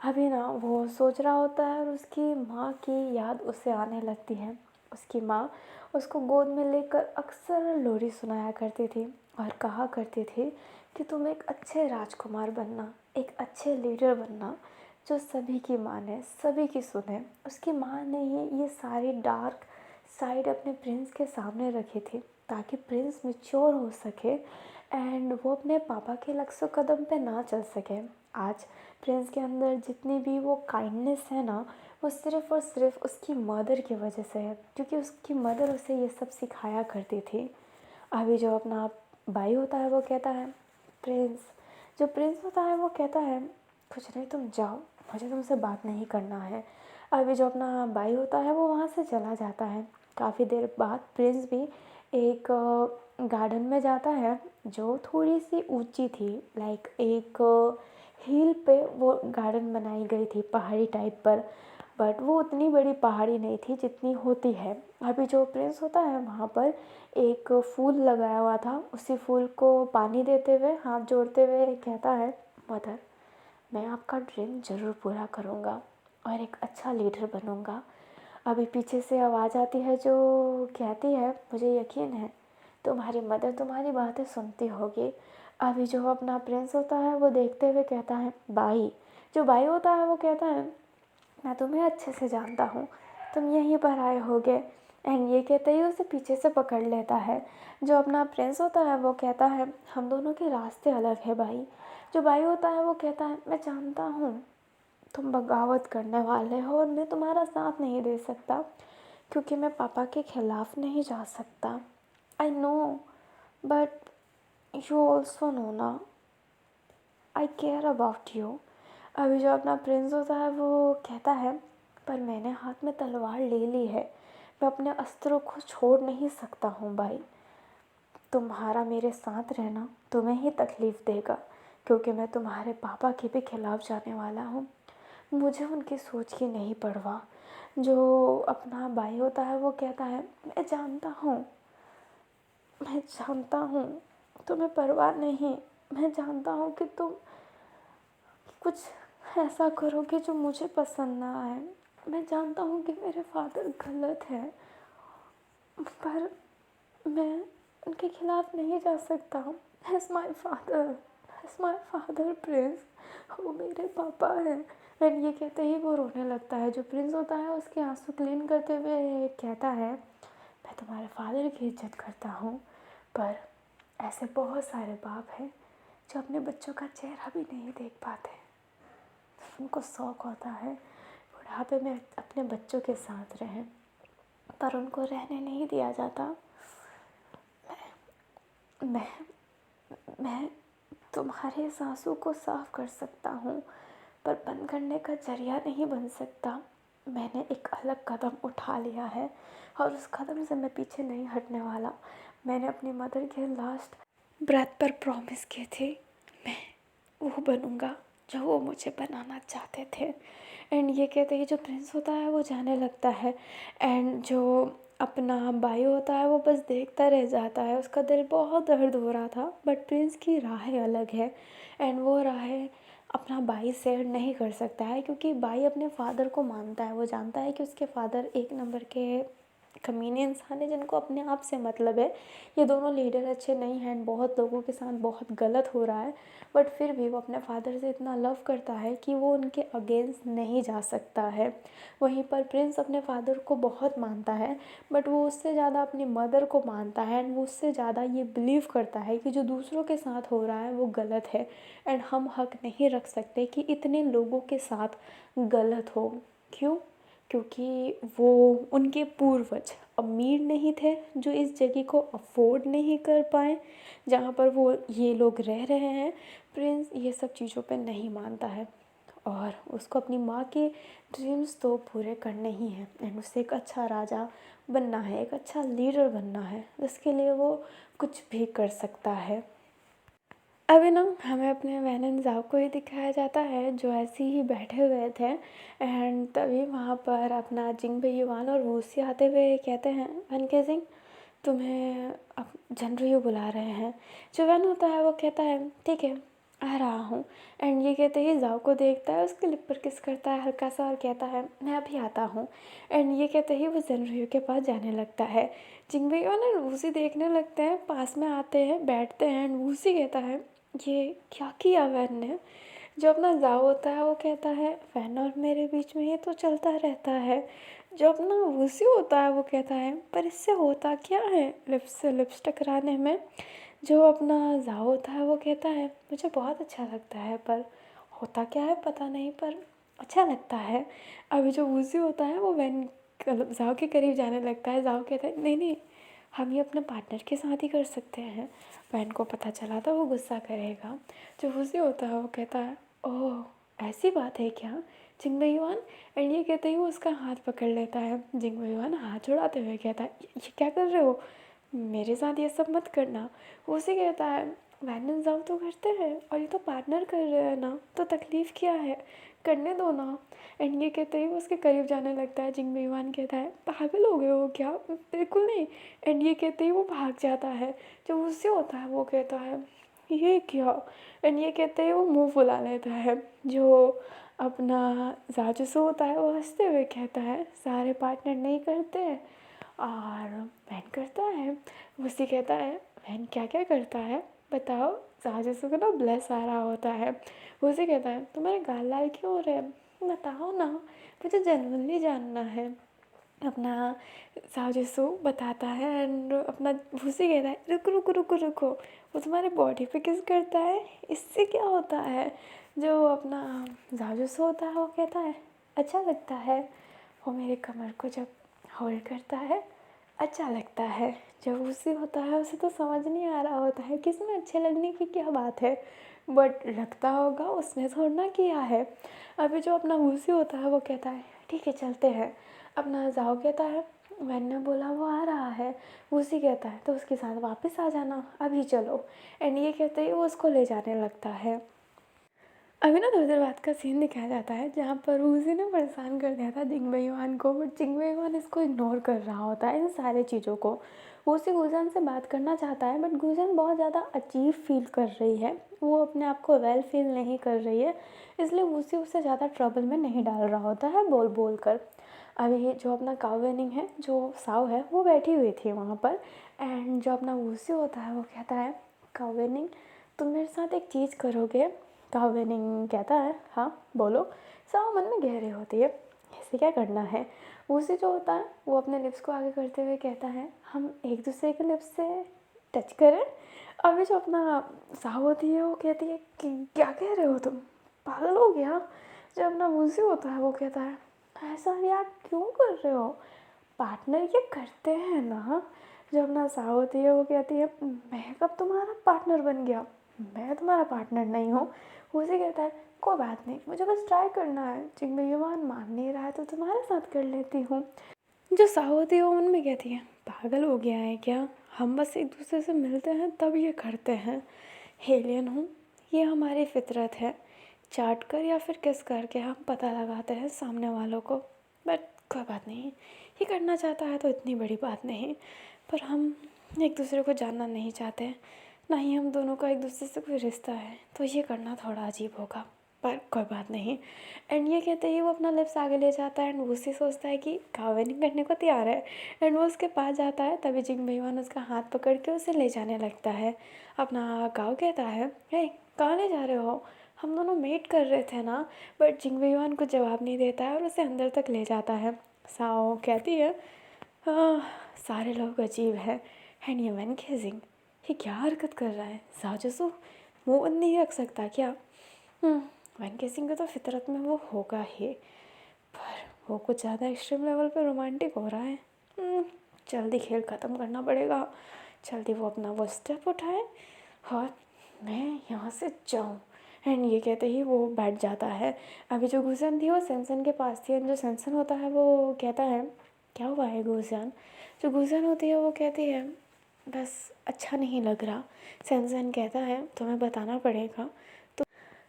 अभी ना वो सोच रहा होता है और उसकी माँ की याद उसे आने लगती है। उसकी माँ उसको गोद में लेकर अक्सर लोरी सुनाया करती थी और कहा करती थी कि तुम एक अच्छे राजकुमार बनना, एक अच्छे लीडर बनना जो सभी की माने, सभी की सुने। उसकी माँ ने ये सारी डार्क साइड अपने प्रिंस के सामने रखी थी ताकि प्रिंस मैच्योर हो सके एंड वो अपने पापा के लक्ष्य कदम पे ना चल सके। आज प्रिंस के अंदर जितनी भी वो काइंडनेस है ना, वो सिर्फ़ और सिर्फ उसकी मदर की वजह से है, क्योंकि उसकी मदर उसे ये सब सिखाया करती थी। अभी जो अपना भाई होता है वो कहता है, प्रिंस। जो प्रिंस होता है वो कहता है, कुछ नहीं, तुम जाओ, मुझे तुमसे बात नहीं करना है। अभी जो अपना भाई होता है वो वहाँ से चला जाता है। काफ़ी देर बाद प्रिंस भी एक गार्डन में जाता है जो थोड़ी सी ऊंची थी। लाइक एक हिल पे वो गार्डन बनाई गई थी पहाड़ी टाइप पर, बट वो उतनी बड़ी पहाड़ी नहीं थी जितनी होती है। अभी जो प्रिंस होता है वहाँ पर एक फूल लगाया हुआ था। उसी फूल को पानी देते हुए, हाथ जोड़ते हुए कहता है, मदर, मैं आपका ड्रीम ज़रूर पूरा करूँगा और एक अच्छा लीडर बनूँगा। अभी पीछे से आवाज़ आती है जो कहती है, मुझे यकीन है तुम्हारी मदर तुम्हारी बातें सुनती होगी। अभी जो अपना प्रिंस होता है वो देखते हुए कहता है, बाई। जो बाई होता है वो कहता है, मैं तुम्हें अच्छे से जानता हूँ, तुम यहीं पर आए होगे। एंड ये कहते ही उसे पीछे से पकड़ लेता है। जो अपना प्रिंस होता है वो कहता है, हम दोनों के रास्ते अलग है भाई। जो भाई होता है वो कहता है, मैं जानता हूँ तुम बगावत करने वाले हो और मैं तुम्हारा साथ नहीं दे सकता क्योंकि मैं पापा के खिलाफ नहीं जा सकता। I know, but you also know ना, आई केयर अबाउट यू। अभी जो अपना प्रिंस होता है वो कहता है, पर मैंने हाथ में तलवार ले ली है, मैं अपने अस्त्रों को छोड़ नहीं सकता हूँ भाई। तुम्हारा मेरे साथ रहना तुम्हें ही तकलीफ़ देगा क्योंकि मैं तुम्हारे पापा के भी खिलाफ जाने वाला हूँ। मुझे उनकी सोच की नहीं परवाह। जो अपना भाई होता है वो कहता है, मैं जानता हूँ तुम्हें परवाह नहीं। मैं जानता हूँ कि तुम कुछ ऐसा करोगे जो मुझे पसंद ना आए। मैं जानता हूँ कि मेरे फादर गलत हैं, पर मैं उनके खिलाफ नहीं जा सकता। एज माई फादर प्रिंस, वो मेरे पापा हैं। एंड ये कहते ही वो रोने लगता है। जो प्रिंस होता है उसके आंसू क्लीन करते हुए कहता है, मैं तुम्हारे फादर की इज्जत करता हूँ, पर ऐसे बहुत सारे बाप हैं जो अपने बच्चों का चेहरा भी नहीं देख पाते। उनको शौक़ होता है बुढ़ापे में अपने बच्चों के साथ रहें, पर उनको रहने नहीं दिया जाता। मैं मैं तुम्हारे इस आंसू को साफ कर सकता हूँ, पर बंद करने का जरिया नहीं बन सकता। मैंने एक अलग कदम उठा लिया है और उस कदम से मैं पीछे नहीं हटने वाला। मैंने अपनी मदर के लास्ट ब्रेथ पर प्रॉमिस किए थे, मैं वो बनूँगा जो वो मुझे बनाना चाहते थे। एंड ये कहते ही जो प्रिंस होता है वो जाने लगता है, एंड जो अपना भाई होता है वो बस देखता रह जाता है। उसका दिल बहुत दर्द हो रहा था, बट प्रिंस की राहें अलग है, एंड वो राहें अपना भाई शेयर नहीं कर सकता है, क्योंकि भाई अपने फादर को मानता है। वो जानता है कि उसके फादर एक नंबर के कमीने इंसान है, जिनको अपने आप से मतलब है। ये दोनों लीडर अच्छे नहीं हैं, बहुत लोगों के साथ बहुत गलत हो रहा है, बट फिर भी वो अपने फादर से इतना लव करता है कि वो उनके अगेंस्ट नहीं जा सकता है। वहीं पर प्रिंस अपने फादर को बहुत मानता है, बट वो उससे ज़्यादा अपनी मदर को मानता है, एंड वो उससे ज़्यादा ये बिलीव करता है कि जो दूसरों के साथ हो रहा है वो गलत है, एंड हम हक नहीं रख सकते कि इतने लोगों के साथ गलत हो। क्यों? क्योंकि वो उनके पूर्वज अमीर नहीं थे, जो इस जगह को अफोर्ड नहीं कर पाए जहाँ पर वो ये लोग रह रहे हैं। प्रिंस ये सब चीज़ों पे नहीं मानता है, और उसको अपनी माँ के ड्रीम्स तो पूरे करने ही हैं, एंड उसे एक अच्छा राजा बनना है, एक अच्छा लीडर बनना है, जिसके लिए वो कुछ भी कर सकता है। अभी ना हमें अपने वैन एंड ज़ाओ को ही दिखाया जाता है, जो ऐसे ही बैठे हुए थे, एंड तभी वहाँ पर अपना जिंग युवान और वूसी आते हुए कहते हैं, वैन के जिंग, तुम्हें अब जनरल बुला रहे हैं। जो वैन होता है वो कहता है ठीक है, आ रहा हूँ। एंड ये कहते ही ज़ाओ को देखता है, उसके लिप पर किस करता है हल्का सा, और कहता है मैं अभी आता हूँ। एंड ये कहते ही वो जनरल के पास जाने लगता है। जिंग युवान और वूसी देखने लगते हैं, पास में आते हैं, बैठते हैं, एंड वूसी कहता है ये क्या किया वैन ने। जो अपना जाओ होता है वो कहता है वैन और मेरे बीच में ये तो चलता रहता है। जो अपना वूसी होता है वो कहता है पर इससे होता क्या है लिप्स से लिप्स टकराने में। जो अपना जाओ होता है वो कहता है मुझे बहुत अच्छा लगता है, पर होता क्या है पता नहीं, पर अच्छा लगता है। अभी जो वूसी होता है वो वैन जाओ के करीब जाने लगता है। जाओ कहता है नहीं नहीं, हम ये अपने पार्टनर के साथ ही कर सकते हैं। बहन को पता चला था वो गुस्सा करेगा। जो वूसी होता है वो कहता है ओह ऐसी बात है क्या जिंग युवान। एंड ये कहते ही वो उसका हाथ पकड़ लेता है। जिंग युवान हाथ छुड़ाते हुए कहता है ये क्या कर रहे हो, मेरे साथ ये सब मत करना। वो उसे कहता है वैन एंड जाओ तो करते हैं, और ये तो पार्टनर कर रहे हैं ना, तो तकलीफ़ क्या है, करने दो ना। एंड ये कहते ही वो उसके करीब जाने लगता है। जिंग युवान कहता है पागल हो गए हो क्या, बिल्कुल नहीं। एंड ये कहते ही वो भाग जाता है। जो उससे होता है वो कहता है ये क्या। एंड ये कहते ही वो मुंह फुला लेता है। जो अपना जाजूसो होता है वो हंसते हुए कहता है सारे पार्टनर नहीं करते हैं, और वैन करता है। उसी कहता है वैन क्या क्या करता है बताओ। जाजूसो को ना ब्लस आ रहा होता है। उसी कहता है तुम्हारे गाल लाल क्यों हो रहे हैं, बताओ ना, मुझे जेन्युइनली जानना है। अपना साजिशो बताता है, एंड अपना भूसी कहता है रुको रुको रुको रुको, वो तुम्हारे बॉडी पे किस करता है, इससे क्या होता है। जो अपना जाजूसो होता है वो कहता है अच्छा लगता है, वो मेरे कमर को जब होल्ड करता है अच्छा लगता है। जब उसे होता है उसे तो समझ नहीं आ रहा होता है कि इसमें अच्छे लगने की क्या बात है, बट लगता होगा उसने थोड़ा ना किया है। अभी जो अपना भूसी होता है वो कहता है ठीक है चलते हैं। अपना जाओ कहता है मैंने बोला वो आ रहा है। भूसी कहता है तो उसके साथ वापस आ जाना, अभी चलो। एंड ये कहते ही वो उसको ले जाने लगता है। अभी ना थोड़ी देर बाद का सीन दिखाया जाता है जहाँ पर उसी ने परेशान कर दिया था जिंग बेईमान को, बट जिंग बेईमान इसको इग्नोर कर रहा होता है इन सारे चीज़ों को। वो उसी गुजन से बात करना चाहता है, बट गुजन बहुत ज़्यादा अजीब फील कर रही है, वो अपने आप को वेल फील नहीं कर रही है, इसलिए उसी उससे ज़्यादा ट्रबल में नहीं डाल रहा होता है बोल बोल कर। अभी जो अपना कावेनिंग है, जो साव है, वो बैठी हुई थी वहाँ पर। एंड जो अपना वूसी होता है वो कहता है कावेनिंग तुम मेरे साथ एक चीज़ करोगे। कावेनिंग कहता है हाँ बोलो। साव मन में गहरी होती है ऐसे क्या करना है। वूसी जो होता है वो अपने लिप्स को आगे करते हुए कहता है हम एक दूसरे के लिप्स से टच करें। अभी जो अपना साव होती है वो कहती है कि क्या कह रहे हो तुम, पागल हो गया। जो अपना वूसी होता है वो कहता है ऐसा यार क्यों कर रहे हो, पार्टनर ये करते हैं ना। जब ना सा होती है वो कहती है मैं कब तुम्हारा पार्टनर बन गया, मैं तुम्हारा पार्टनर नहीं हूँ। उसे कहता है कोई बात नहीं, मुझे बस ट्राई करना है, जिंग बेईमान मान नहीं रहा है तो तुम्हारे साथ कर लेती हूँ। जो सा होती है वो मन में कहती है पागल हो गया है क्या, हम बस एक दूसरे से मिलते हैं तब ये करते हैं, एलियन हूँ, ये हमारी फितरत है, चाट कर या फिर किस करके हम पता लगाते हैं सामने वालों को। बट कोई बात नहीं, ये करना चाहता है तो इतनी बड़ी बात नहीं। पर हम एक दूसरे को जानना नहीं चाहते, ना ही हम दोनों का एक दूसरे से कोई रिश्ता है, तो ये करना थोड़ा अजीब होगा। पर कोई बात नहीं। एंड ये कहते ही वो अपना लिप्स आगे ले जाता है एंड वो उसी सोचता है कि काविनिंग करने को तैयार है। एंड वो उसके पास जाता है, तभी जिंग बेईमान उसका हाथ पकड़ के उसे ले जाने लगता है। अपना गाँव कहता है, हे कहाँ ले जा रहे हो, हम दोनों मेट कर रहे थे ना। बट जिंग बेईमान को जवाब नहीं देता है और उसे अंदर तक ले जाता है। साओ कहती है, "आह, सारे लोग अजीब है। एंड ये वैन खेजिंग, ये क्या हरकत कर रहा है, साओ मुँह बंद नहीं रख सकता क्या। वैन केसिंग का तो फितरत में वो होगा ही, पर वो कुछ ज़्यादा एक्सट्रीम लेवल पे रोमांटिक हो रहा है। जल्दी खेल ख़त्म करना पड़ेगा। जल्दी वो अपना वो स्टेप उठाए और मैं यहाँ से जाऊँ। एंड ये कहते ही वो बैठ जाता है। अभी जो गुजन थी वो सैनसन के पास थी एंड जो सैनसन होता है वो कहता है, क्या हुआ है गुजन। जो गुजन होती है वो कहती है, बस अच्छा नहीं लग रहा। सैनसन कहता है, तुम्हें बताना पड़ेगा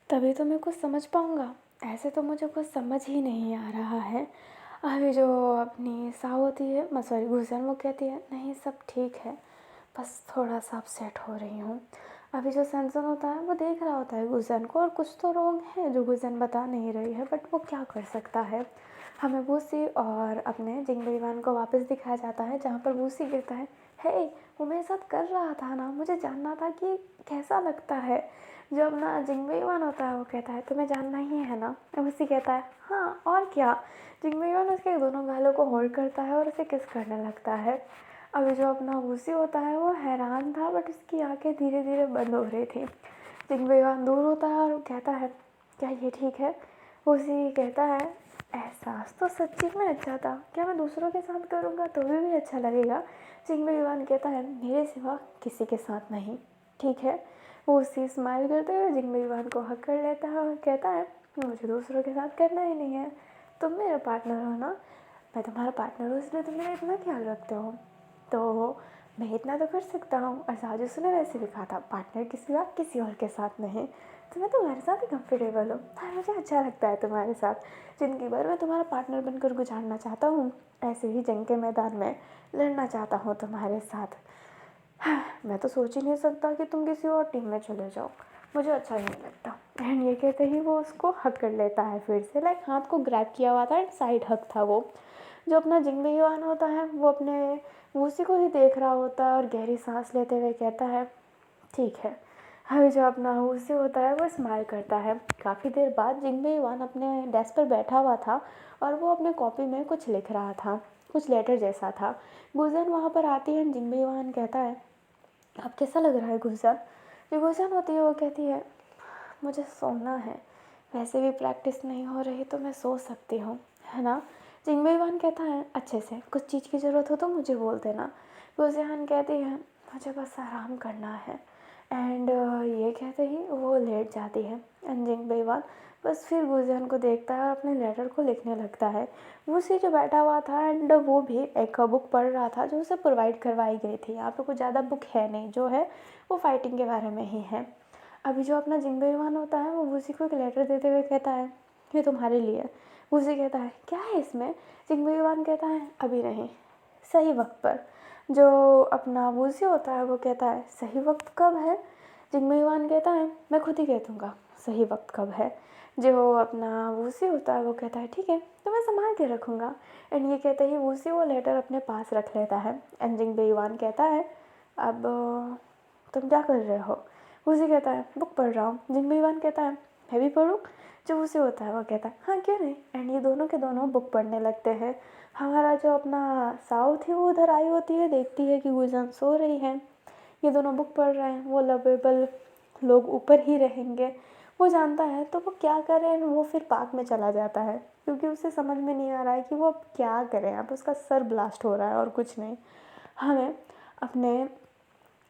तभी तो मैं कुछ समझ पाऊँगा, ऐसे तो मुझे कुछ समझ ही नहीं आ रहा है। अभी जो अपनी साव होती है, मैं सॉरी गुजन, वो कहती है नहीं सब ठीक है, बस थोड़ा सा अपसेट हो रही हूँ। अभी जो सैनसन होता है वो देख रहा होता है गुजन को और कुछ तो रॉन्ग है जो गुजन बता नहीं रही है, बट वो क्या कर सकता है। हमें बूसी और अपने जिंग बेईमान को वापस दिखाया जाता है जहाँ पर बूसी कहता है, हे वो मेरे साथ कर रहा था ना, मुझे जानना था कि कैसा लगता है। जो अपना जिंग बेईमान होता है वो कहता है तुम्हें जानना ही है ना। बूसी कहता है हाँ और क्या। जिंग बेईमान उसके दोनों गालों को होल्ड करता है और उसे किस करने लगता है। अभी जो अपना बूसी होता है वो हैरान था, बट उसकी आंखें धीरे धीरे बंद हो रही थी। जिंग बेईमान दूर होता है और कहता है, क्या ये ठीक है। बूसी कहता है, एहसास तो सच्ची में अच्छा था, क्या मैं दूसरों के साथ करूँगा तो भी अच्छा लगेगा। जिंग बेईमान कहता है, मेरे सिवा किसी के साथ नहीं, ठीक है। वो उसी स्माइल करते हुए जिंग बेईमान को हक कर लेता है और कहता है, मुझे दूसरों के साथ करना ही नहीं है, तुम मेरा पार्टनर हो ना। मैं तुम्हारा पार्टनर हूँ इसलिए तुम मेरा इतना ख्याल रखते हो, तो मैं इतना तो कर सकता हूँ। और साजिश ने वैसे भी कहा था, पार्टनर के सिवा किसी और के साथ नहीं, तो मैं तुम्हारे साथ ही कंफर्टेबल हूँ और मुझे अच्छा लगता है तुम्हारे साथ। ज़िंदगी भर मैं तुम्हारा पार्टनर बनकर गुजारना चाहता हूँ, ऐसे ही जंग के मैदान में लड़ना चाहता हूँ तुम्हारे साथ। मैं तो सोच ही नहीं सकता कि तुम किसी और टीम में चले जाओ, मुझे अच्छा ही नहीं लगता। एंड ये कहते ही वो उसको हक कर लेता है फिर से, लाइक हाथ को ग्रैब किया हुआ था एंड साइड हक था वो। जो अपना जिंग बेईमान होता है वो अपने वूसी को ही देख रहा होता है और गहरी सांस लेते हुए कहता है, ठीक है। अभी जो अपना वूसी होता है वो स्माइल करता है। काफ़ी देर बाद जिंग बेईमान अपने डेस्क पर बैठा हुआ था और वो अपने कॉपी में कुछ लिख रहा था, कुछ लेटर जैसा था। गुजन वहाँ पर आती है, जिंग बेईमान कहता है, अब कैसा लग रहा है गुजन। जो गुजन होती है वो कहती है, मुझे सोना है, वैसे भी प्रैक्टिस नहीं हो रही तो मैं सो सकती हूँ, है ना। जिंग बेईमान कहता है, अच्छे से कुछ चीज़ की ज़रूरत हो तो मुझे बोल देना। गुजहान कहती है, मुझे बस आराम करना है। एंड ये कहते ही वो लेट जाती है एंड जिंग बेईमान बस फिर गुजहान को देखता है और अपने लेटर को लिखने लगता है। वो उसी जो बैठा हुआ था एंड वो भी एक बुक पढ़ रहा था जो उसे प्रोवाइड करवाई गई थी। यहाँ पे कुछ ज़्यादा बुक है नहीं, जो है वो फाइटिंग के बारे में ही है। अभी जो अपना जिंग बेईमान होता है वो वूसी को एक लेटर देते हुए कहता है, ये तुम्हारे लिए। वूसी कहता है, क्या है इसमें। जिंग बेईमान कहता है, अभी नहीं, सही वक्त पर। जो अपना वूसी होता है वो कहता है, सही वक्त कब है। जिंग बेईमान कहता है, मैं खुद ही कह दूँगा सही वक्त कब है। जो अपना वूसी होता है वो कहता है, ठीक है तो मैं संभाल के रखूँगा। एंड ये कहते ही वूसी वो लेटर अपने पास रख लेता है एंड जिंग बेईमान कहता है, अब तुम क्या कर रहे हो। वूसी कहता है, बुक पढ़ रहा हूँ। जिंग बेईमान कहता है, मैं भी पढ़ूँ। जो वूसी होता है वो कहता है, हाँ क्यों नहीं। एंड ये दोनों के दोनों बुक पढ़ने लगते हैं। हमारा जो अपना साउ थी वो उधर आई होती है, देखती है कि गुजन सो रही है, ये दोनों बुक पढ़ रहे हैं, वो लवेबल लोग ऊपर ही रहेंगे, वो जानता है। तो वो क्या करे, वो फिर पार्क में चला जाता है क्योंकि उसे समझ में नहीं आ रहा है कि वो अब क्या करे। अब उसका सर ब्लास्ट हो रहा है और कुछ नहीं। हमें अपने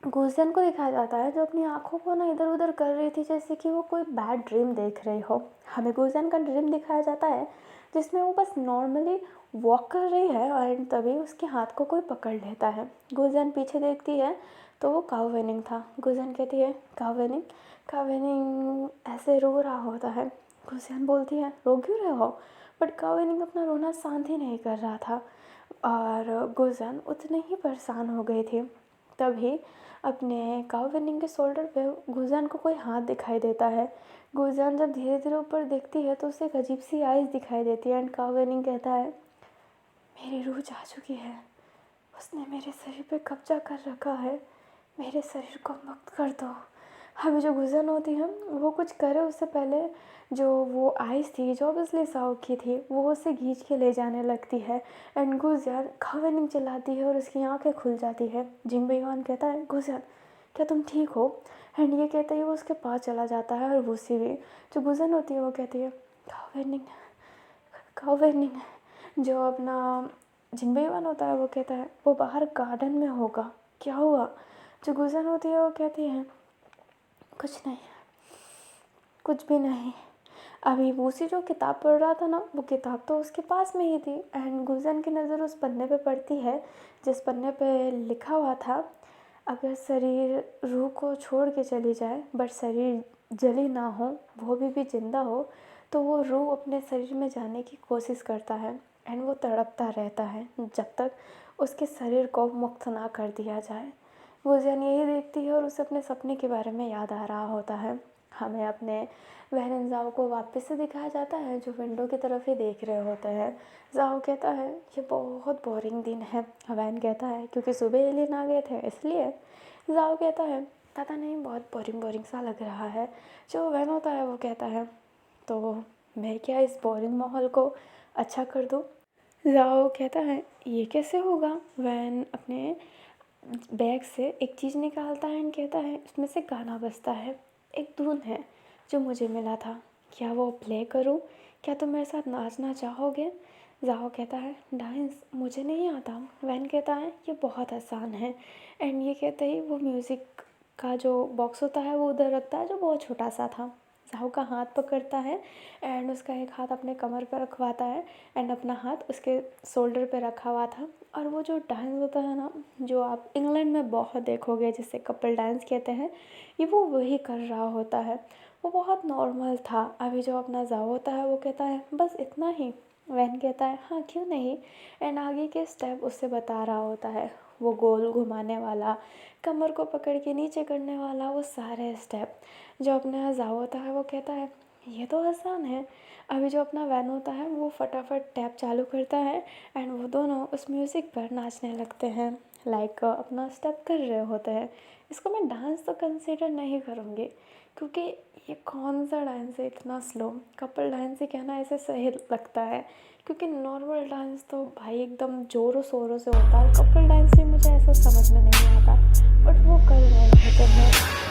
गुलशन को दिखाया जाता है जो अपनी आँखों को ना इधर उधर कर रही थी जैसे कि वो कोई बैड ड्रीम देख रही हो। हमें गुलशन का ड्रीम दिखाया जाता है जिसमें वो बस नॉर्मली वॉक कर रही है और तभी उसके हाथ को कोई पकड़ लेता है। गुलशन पीछे देखती है तो वो काओवेनिंग था। गुलशन कहती है, काओवेनिंग। काओवेनिंग ऐसे रो रहा होता है गुजियान बोलती है, रो क्यों रहे हो? बट काविनिंग अपना रोना शांत ही नहीं कर रहा था और गुजियान उतने ही परेशान हो गई थी। तभी अपने काविनिंग के शोल्डर पे गुजियान को कोई हाथ दिखाई देता है। गुजियान जब धीरे धीरे ऊपर देखती है तो उसे एक अजीब सी आइज़ दिखाई देती है एंड काविनिंग कहता है, मेरी रूह जा चुकी है, उसने मेरे शरीर पे कब्जा कर रखा है, मेरे शरीर को मुक्त कर दो। अभी जो गुजन होती है वो कुछ करे उससे पहले जो वो आइस थी जो ऑब्वियसली साओ की थी वो उसे खींच के ले जाने लगती है एंड गुजियान खावेनिंग चलाती है और उसकी आंखें खुल जाती है। जिंगबेयुआन कहता है, गुजियान क्या तुम ठीक हो? एंड ये कहते ही वो उसके पास चला जाता है और वूसी भी जो गुजन होती है वो कहती है, खावेनिंग खावेनिंग। जो अपना जिंगबेयुआन होता है वो कहता है, वो बाहर गार्डन में होगा, क्या हुआ? जो गुजन होती है वो कहती है, कुछ नहीं, कुछ भी नहीं। अभी वूसी जो किताब पढ़ रहा था ना वो किताब तो उसके पास में ही थी एंड गुजन की नज़र उस पन्ने पे पड़ती है जिस पन्ने पे लिखा हुआ था, अगर शरीर रूह को छोड़ के चली जाए बट शरीर जली ना हो, वो भी जिंदा हो, तो वो रूह अपने शरीर में जाने की कोशिश करता है एंड वो तड़पता रहता है जब तक उसके शरीर को मुक्त ना कर दिया जाए। गुजियान यही देखती है और उसे अपने सपने के बारे में याद आ रहा होता है। हमें अपने वैन ज़ाओ को वापस से दिखाया जाता है जो विंडो की तरफ ही देख रहे होते हैं। ज़ाओ कहता है, ये बहुत बोरिंग दिन है। वैन कहता है, क्योंकि सुबह एलियन आ गए थे इसलिए। ज़ाओ कहता है, पता नहीं बहुत बोरिंग सा लग रहा है। जो वैन होता है वो कहता है, तो मैं क्या इस बोरिंग माहौल को अच्छा कर दूँ? ज़ाओ कहता है, ये कैसे होगा? वैन अपने बैग से एक चीज़ निकालता है एंड कहता है, इसमें से गाना बजता है, एक धुन है जो मुझे मिला था, क्या वो प्ले करूं? क्या तुम मेरे साथ नाचना चाहोगे? ज़ाओ कहता है, डांस मुझे नहीं आता। वैन कहता है, ये बहुत आसान है एंड ये कहते ही वो म्यूज़िक का जो बॉक्स होता है वो उधर रखता है जो बहुत छोटा सा था। ज़ाओ का हाथ पकड़ता है एंड उसका एक हाथ अपने कमर पर रखवाता है एंड अपना हाथ उसके शोल्डर पे रखा हुआ था। और वो जो डांस होता है ना जो आप इंग्लैंड में बहुत देखोगे जिसे कपल डांस कहते हैं, ये वो वही कर रहा होता है। वो बहुत नॉर्मल था। अभी जो अपना ज़ाओ होता है वो कहता है, बस इतना ही? वैन कहता है, हाँ क्यों नहीं। एंड आगे के स्टेप उससे बता रहा होता है, वो गोल घुमाने वाला, कमर को पकड़ के नीचे करने वाला, वो सारे स्टेप। जो अपना ज़ाओ होता है वो कहता है, ये तो आसान है। अभी जो अपना वैन होता है वो फटाफट टैप चालू करता है एंड वो दोनों उस म्यूज़िक पर नाचने लगते हैं, लाइक अपना स्टेप कर रहे होते हैं। इसको मैं डांस तो कंसिडर नहीं करूँगी क्योंकि ये कौन सा डांस है इतना स्लो। कपल डांस ही कहना ऐसे सही लगता है क्योंकि नॉर्मल डांस तो भाई एकदम ज़ोरों शोरों से होता है। कपल डांस ही मुझे ऐसा समझ में नहीं आता बट वो कर रहे होते हैं।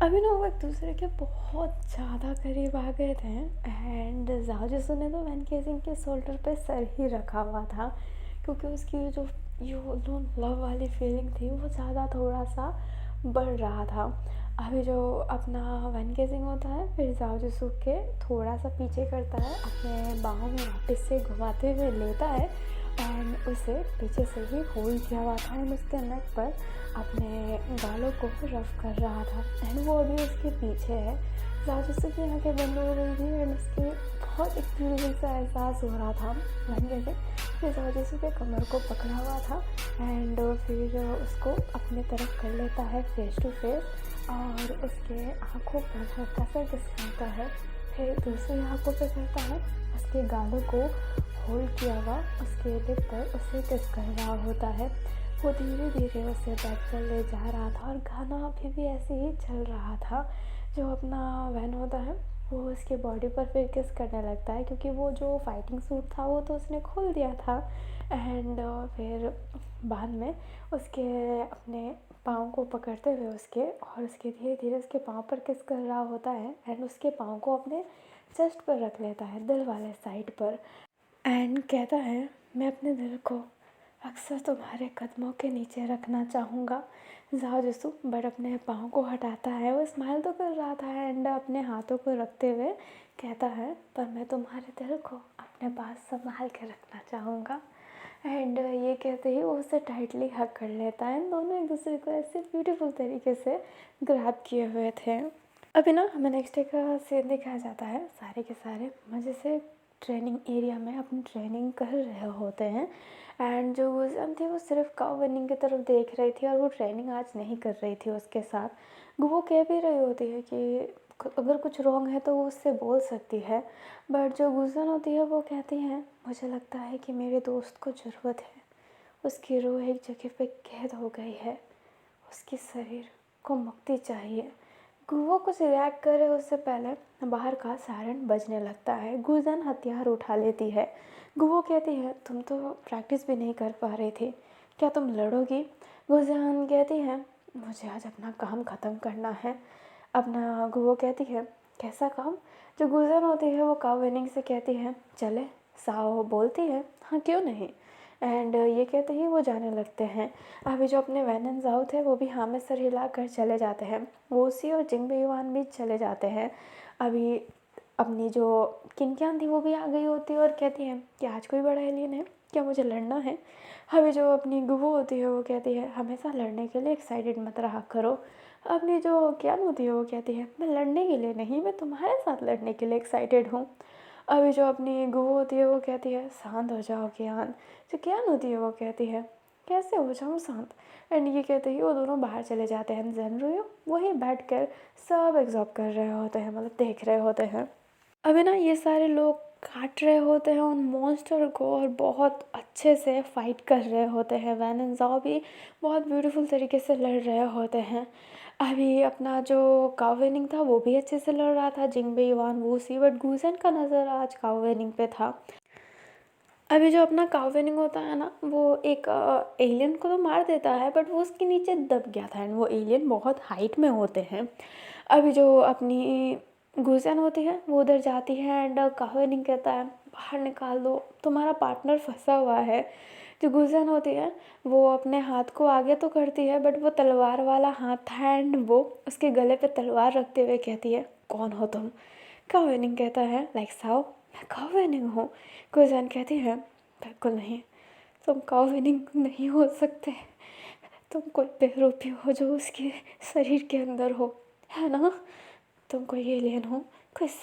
अभी ना वो एक दूसरे के बहुत ज़्यादा करीब आ गए थे एंड ज़ाओ जिसो ने तो वैन केसिंग के शोल्डर पे सर ही रखा हुआ था क्योंकि उसकी जो लव वाली फीलिंग थी वो ज़्यादा थोड़ा सा बढ़ रहा था। अभी जो अपना वैन केसिंग होता है फिर ज़ाओ जिसो के थोड़ा सा पीछे करता है, अपने बाहों में वापस से घुमाते हुए लेता है एंड उसे पीछे से ही होल्ड किया हुआ था एंड उसके नेक पर अपने गालों को रफ कर रहा था एंड वो अभी उसके पीछे है। ज़ाओ जिसो की आंखें बंद हो गई थी एंड उसके बहुत एक ब्यूटीफुल सा एहसास हो रहा था। वैन कैसे फिर ज़ाओ जिसो के कमर को पकड़ा हुआ था एंड फिर उसको अपने तरफ कर लेता है फेस टू फेस और उसके आँखों पर हल्का सा किसकाता है, फिर दूसरी आँखों पे करता है, उसके गालों को होल्ड किया हुआ उसके लिप पर उसे किस कर रहा होता है। वो धीरे धीरे उसे बेड पर ले जा रहा था और गाना अभी भी ऐसे ही चल रहा था। जो अपना वैन होता है वो उसके बॉडी पर फिर किस करने लगता है, क्योंकि वो जो फाइटिंग सूट था वो तो उसने खोल दिया था। एंड फिर बाद में उसके अपने पाँव को पकड़ते हुए उसके, और उसके धीरे धीरे उसके पाँव पर किस कर रहा होता है, एंड उसके पाँव को अपने चेस्ट पर रख लेता है, दिल वाले साइड पर। एंड कहता है, मैं अपने दिल को अक्सर तुम्हारे कदमों के नीचे रखना चाहूँगा। ज़ाओ जसू बट अपने पाँव को हटाता है, वो स्माइल तो कर रहा था एंड अपने हाथों को रखते हुए कहता है, पर मैं तुम्हारे दिल को अपने पास संभाल के रखना चाहूँगा। एंड ये कहते ही वो उसे टाइटली हग कर लेता है। दोनों एक दूसरे को ऐसे ब्यूटीफुल तरीके से ग्रैब किए हुए थे। अभी ना हमें नेक्स्ट डे का सीन दिखाया जाता है। सारे के सारे मज़े से ट्रेनिंग एरिया में अपनी ट्रेनिंग कर रहे होते हैं। एंड जो गुजम थी वो सिर्फ काउ विनिंग की तरफ देख रही थी, और वो ट्रेनिंग आज नहीं कर रही थी उसके साथ। वो कह भी रही होती है कि अगर कुछ रॉन्ग है तो वो उससे बोल सकती है, बट जो गुजन होती है वो कहती है, मुझे लगता है कि मेरे दोस्त को ज़रूरत है, उसकी रूह एक जगह पे कैद हो गई है, उसके शरीर को मुक्ति चाहिए। वो कुछ रिएक्ट करे उससे पहले बाहर का सायरन बजने लगता है। गुजन हथियार उठा लेती है। वो कहती है, तुम तो प्रैक्टिस भी नहीं कर पा रही थी, क्या तुम लड़ोगी? गुजन कहती है, मुझे आज अपना काम ख़त्म करना है। अपना वो कहती है, कैसा काम? जो गुजन होती है वो काउ विनिंग से कहती है, चले। साओ बोलती है, हाँ क्यों नहीं। एंड ये कहते ही वो जाने लगते हैं। अभी जो अपने वैन एंड ज़ाओ थे वो भी हाँ में सर हिलाकर चले जाते हैं। वोसी और जिंग युआन भी चले जाते हैं। अभी अपनी जो किनकियान थी वो भी आ गई होती है और कहती है कि आज कोई बड़ा एलियन है, क्या मुझे लड़ना है? अभी जो अपनी गुबू होती है वो कहती है, हमेशा लड़ने के लिए एक्साइटेड मत रहा करो। अपनी जो क्यान होती है वो कहती है, मैं लड़ने के लिए नहीं, मैं तुम्हारे साथ लड़ने के लिए एक्साइटेड हूँ। अभी जो अपनी गुबू होती है वो कहती है, शांत हो जाओ कियान। जो कियान होती है वो कहती है, कैसे हो जाऊँ शांत? एंड ये कहते ही वो दोनों बाहर चले जाते हैं। ज़ेनरुयो वहीं बैठ कर सब एब्जॉर्ब कर रहे होते हैं, मतलब देख रहे होते हैं। अभी ना ये सारे लोग काट रहे होते हैं उन मॉन्स्टर को, और बहुत अच्छे से फाइट कर रहे होते हैं। वैन एंड ज़ाओ भी बहुत ब्यूटीफुल तरीके से लड़ रहे होते हैं। अभी अपना जो काउ विनिंग था वो भी अच्छे से लड़ रहा था, जिंगबे युआन वूसी, बट गुजन का नज़र आज काउ विनिंग पे था। अभी जो अपना काउ विनिंग होता है ना, वो एक एलियन को तो मार देता है, बट वो उसके नीचे दब गया था, एंड वो एलियन बहुत हाइट में होते हैं। अभी जो अपनी गुजन होती है वो उधर जाती है एंड काउ विनिंग कहता है, बाहर निकाल दो, तुम्हारा पार्टनर फंसा हुआ है। जो गुजन होती है वो अपने हाथ को आगे तो करती है, बट वो तलवार वाला हाथ था एंड वो उसके गले पे तलवार रखते हुए कहती है, कौन हो तुम? काउ विनिंग कहता है, लाइक साओ, मैं काउ विनिंग हूँ। गुजन कहती है, बिल्कुल नहीं, तुम काउ विनिंग नहीं हो सकते, तुम कोई बेरूपी हो जो उसके शरीर के अंदर हो, है ना? तुम कोई एलियन हो, किस,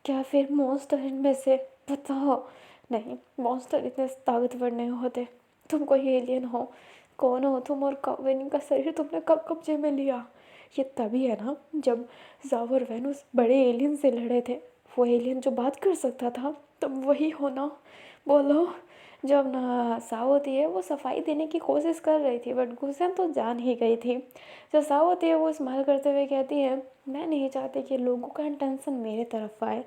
क्या फिर मॉन्स्टर इनमें से? बताओ। नहीं, मॉन्स्टर इतने ताकतवर नहीं होते, तुम कोई एलियन हो। कौन हो तुम, और काउ विनिंग का शरीर तुमने कब कब्जे में लिया? ये तभी है ना जब ज़ाओ और वैन उस बड़े एलियन से लड़े थे, वो एलियन जो बात कर सकता था, तुम वही हो ना? बोलो। जब ना साओ होती है वो सफाई देने की कोशिश कर रही थी, बट गुस्सेम तो जान ही गई थी। जो साओ होती है वो स्माइल करते हुए कहती है, मैं नहीं चाहती कि लोगों का इंटेंशन मेरे तरफ आए,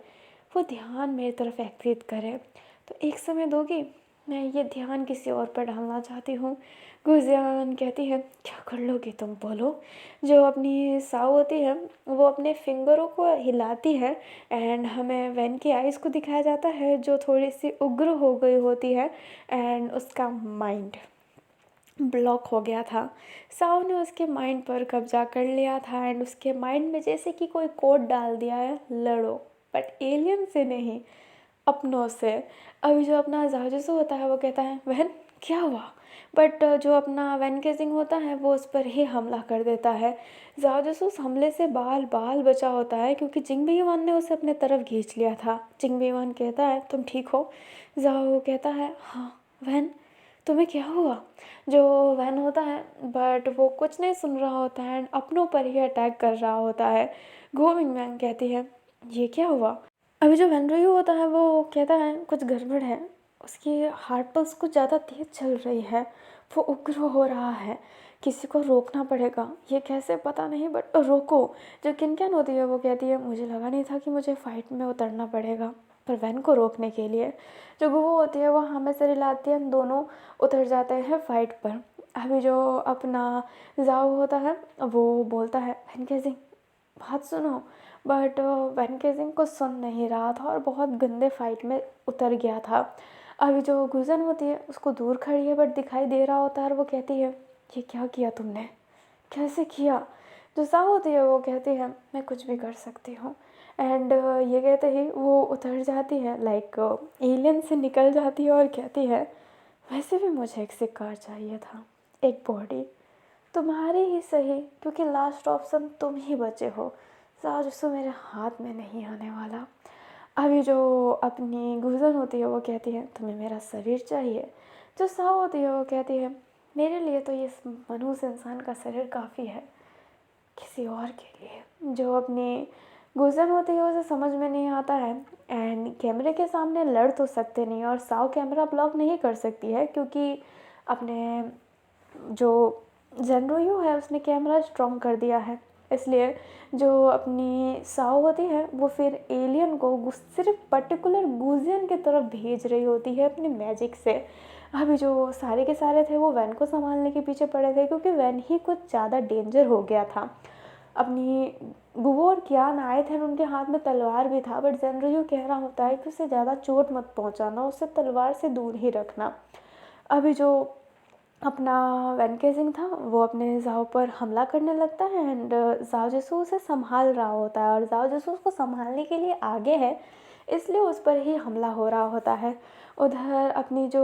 वो ध्यान मेरी तरफ एकत्रित करे, तो एक समय दोगी? मैं ये ध्यान किसी और पर डालना चाहती हूँ। गुजियान कहती है, क्या कर लोगे तुम, बोलो। जो अपनी साओ होती है वो अपने फिंगरों को हिलाती है, एंड हमें वैन की आइज़ को दिखाया जाता है जो थोड़ी सी उग्र हो गई होती है, एंड उसका माइंड ब्लॉक हो गया था। साओ ने उसके माइंड पर कब्जा कर लिया था, एंड उसके माइंड में जैसे कि कोई कोड डाल दिया है, लड़ो, बट एलियन से नहीं, अपनों से। अभी जो अपना जाजूसू होता है वो कहता है, वहन क्या हुआ? बट जो अपना वैन केजिंग होता है वो उस पर ही हमला कर देता है। जाजूसू उस हमले से बाल बाल बचा होता है, क्योंकि जिंगबे युआन ने उसे अपने तरफ खींच लिया था। जिंगबे युआन कहता है, तुम ठीक हो? जाओ कहता है, हाँ। वैन, तुम्हें क्या हुआ? जो वैन होता है बट वो कुछ नहीं सुन रहा होता है एंड अपनों पर ही अटैक कर रहा होता है। गोविंग मैन कहती है, ये क्या हुआ? अभी जो वेनरयू होता है वो कहता है, कुछ गड़बड़ है, उसकी हार्ट पल्स कुछ ज़्यादा तेज़ चल रही है, वो उग्र हो रहा है। किसी को रोकना पड़ेगा, ये कैसे पता नहीं बट रोको। जो किनकिन होती है वो कहती है मुझे लगा नहीं था कि मुझे फ़ाइट में उतरना पड़ेगा, पर वैन को रोकने के लिए जो गुवो होती है वो हमें से रिलाती है, हम दोनों उतर जाते हैं फ़ाइट पर। अभी जो अपना जाओ होता है वो बोलता है वैन केजिंग बात सुनो, बट वैन केजिंग को सुन नहीं रहा था और बहुत गंदे फाइट में उतर गया था। अभी जो गुजन होती है उसको दूर खड़ी है बट दिखाई दे रहा होता है और वो कहती है ये क्या किया तुमने, कैसे किया। जो सा होती है वो कहती है मैं कुछ भी कर सकती हूँ। एंड ये कहते ही वो उतर जाती है, लाइक एलियन से निकल जाती है और कहती है वैसे भी मुझे एक शिकार चाहिए था, एक बॉडी, तुम्हारी ही सही, क्योंकि लास्ट ऑप्शन तुम ही बचे हो। साजिशो मेरे हाथ में नहीं आने वाला। अभी जो अपनी गुजर होती है वो कहती है तुम्हें मेरा शरीर चाहिए। जो सा होती है वो कहती है मेरे लिए तो ये मनुष्य इंसान का शरीर काफ़ी है, किसी और के लिए। जो अपनी गुजर होती है उसे समझ में नहीं आता है, एंड कैमरे के सामने लड़ तो सकते नहीं और साव कैमरा ब्लॉक नहीं कर सकती है क्योंकि अपने जो जेनरोयू है उसने कैमरा स्ट्रॉन्ग कर दिया है। इसलिए जो अपनी साओ होती है वो फिर एलियन को सिर्फ पर्टिकुलर गुजियन की तरफ भेज रही होती है अपनी मैजिक से। अभी जो सारे के सारे थे वो वैन को संभालने के पीछे पड़े थे क्योंकि वैन ही कुछ ज़्यादा डेंजर हो गया था। अपनी गुवो और कियान आए थे और उनके हाथ में तलवार भी था, बट जेनरोयू कह रहा होता है कि उसे ज़्यादा चोट मत पहुंचाना, उसे तलवार से दूर ही रखना। अभी जो अपना वैन केजिंग था वो अपने जाओ पर हमला करने लगता है एंड जाओ जसू उसे संभाल रहा होता है और जाओ जसू उसको संभालने के लिए आगे है, इसलिए उस पर ही हमला हो रहा होता है। उधर अपनी जो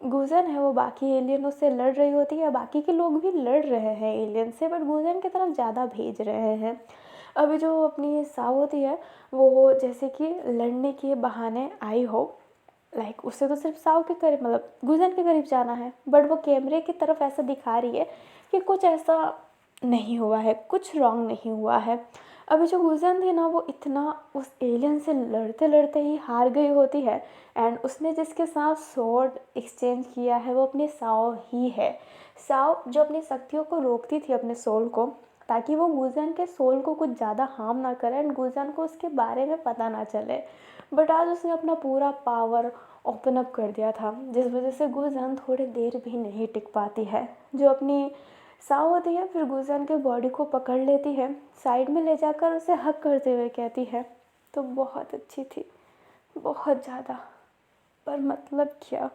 गुजन है वो बाकी एलियनों से लड़ रही होती है, बाकी के लोग भी लड़ रहे हैं एलियन से बट गुजन की तरफ ज़्यादा भेज रहे हैं। अभी जो अपनी साव होती है वो जैसे कि लड़ने के बहाने आई हो, लाइक उससे तो सिर्फ साव के करीब मतलब गुजन के करीब जाना है, बट वो कैमरे की तरफ ऐसा दिखा रही है कि कुछ ऐसा नहीं हुआ है, कुछ रॉन्ग नहीं हुआ है। अभी जो गुजन थी ना वो इतना उस एलियन से लड़ते लड़ते ही हार गई होती है एंड उसने जिसके साथ स्वॉर्ड एक्सचेंज किया है वो अपनी साव ही है। साव जो अपनी शक्तियों को रोकती थी अपने सोल को, ताकि वो गुजन के सोल को कुछ ज़्यादा हार्म ना करे एंड गुजन को उसके बारे में पता ना चले, बट आज उसने अपना पूरा पावर ओपन अप कर दिया था जिस वजह से गुलजान थोड़ी देर भी नहीं टिक पाती है। जो अपनी साव होती है फिर गुलजान के बॉडी को पकड़ लेती है, साइड में ले जाकर उसे हक करते हुए कहती है तो बहुत अच्छी थी, बहुत ज़्यादा, पर मतलब क्या,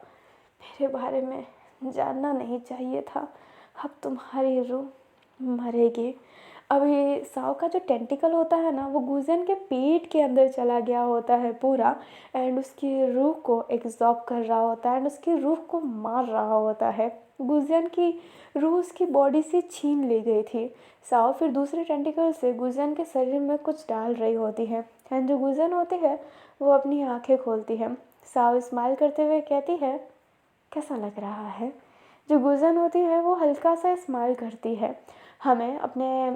मेरे बारे में जानना नहीं चाहिए था, अब तुम्हारी रूह मरेगी। अभी साव का जो टेंटिकल होता है ना वो गुजन के पेट के अंदर चला गया होता है पूरा एंड उसकी रूह को एब्जॉर्ब कर रहा होता है एंड उसकी रूह को मार रहा होता है। गुजन की रूह उसकी बॉडी से छीन ली गई थी। साव फिर दूसरे टेंटिकल से गुजन के शरीर में कुछ डाल रही होती है एंड जो गुजन होती है वो अपनी आंखें खोलती है। साव स्माइल करते हुए कहती है कैसा लग रहा है। जो गुजन होती है वो हल्का सा स्माइल करती है। हमें अपने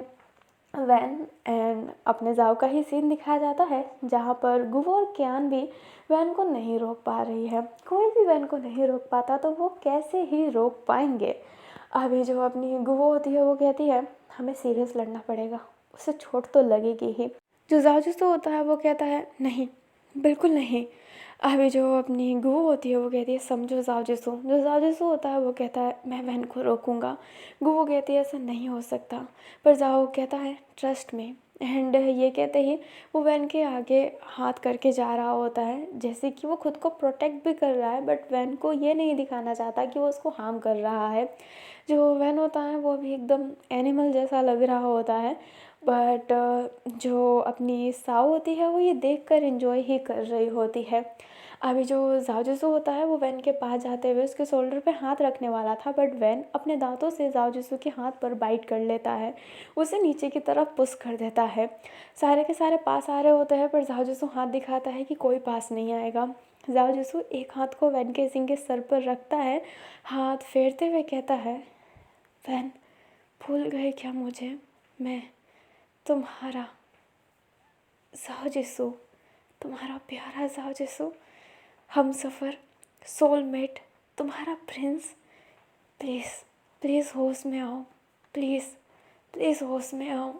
वैन एंड अपने जाओ का ही सीन दिखाया जाता है जहाँ पर गुवो और कियान भी वैन को नहीं रोक पा रही है। कोई भी वैन को नहीं रोक पाता तो वो कैसे ही रोक पाएंगे। अभी जो अपनी गुवो होती है वो कहती है हमें सीरियस लड़ना पड़ेगा, उसे चोट तो लगेगी ही। जो जाजूसो होता है वो कहता है नहीं, बिल्कुल नहीं। अभी जो अपनी गुवो होती है वो कहती है समझो जाओ जो जाओ होता है वो कहता है मैं वैन को रोकूंगा। गुवो कहती है ऐसा नहीं हो सकता, पर जाओ कहता है ट्रस्ट में एंड ये कहते ही वो वैन के आगे हाथ करके जा रहा होता है जैसे कि वो खुद को प्रोटेक्ट भी कर रहा है, बट वैन को ये नहीं दिखाना चाहता कि वो उसको हार्म कर रहा है। जो वैन होता है वो भी एकदम एनिमल जैसा लग रहा होता है, बट जो अपनी साव होती है वो ये देखकर एंजॉय ही कर रही होती है। अभी जो जाओ होता है वो वैन के पास जाते हुए उसके शोल्डर पे हाथ रखने वाला था, बट वैन अपने दांतों से जाओ के हाथ पर बाइट कर लेता है, उसे नीचे की तरफ पुश कर देता है। सारे के सारे पास आ रहे होते हैं पर जाओ हाथ दिखाता है कि कोई पास नहीं आएगा। जाओ एक हाथ को वैन के सिंह के सर पर रखता है, हाथ फेरते हुए कहता है वैन भूल गए क्या मुझे, मैं तुम्हारा जाओ, तुम्हारा प्यारा जाओ, हम सफ़र, सोलमेट, तुम्हारा प्रिंस, प्लीज़ प्लीज़ होश में आओ, प्लीज़, प्लीज़ होश में आओ।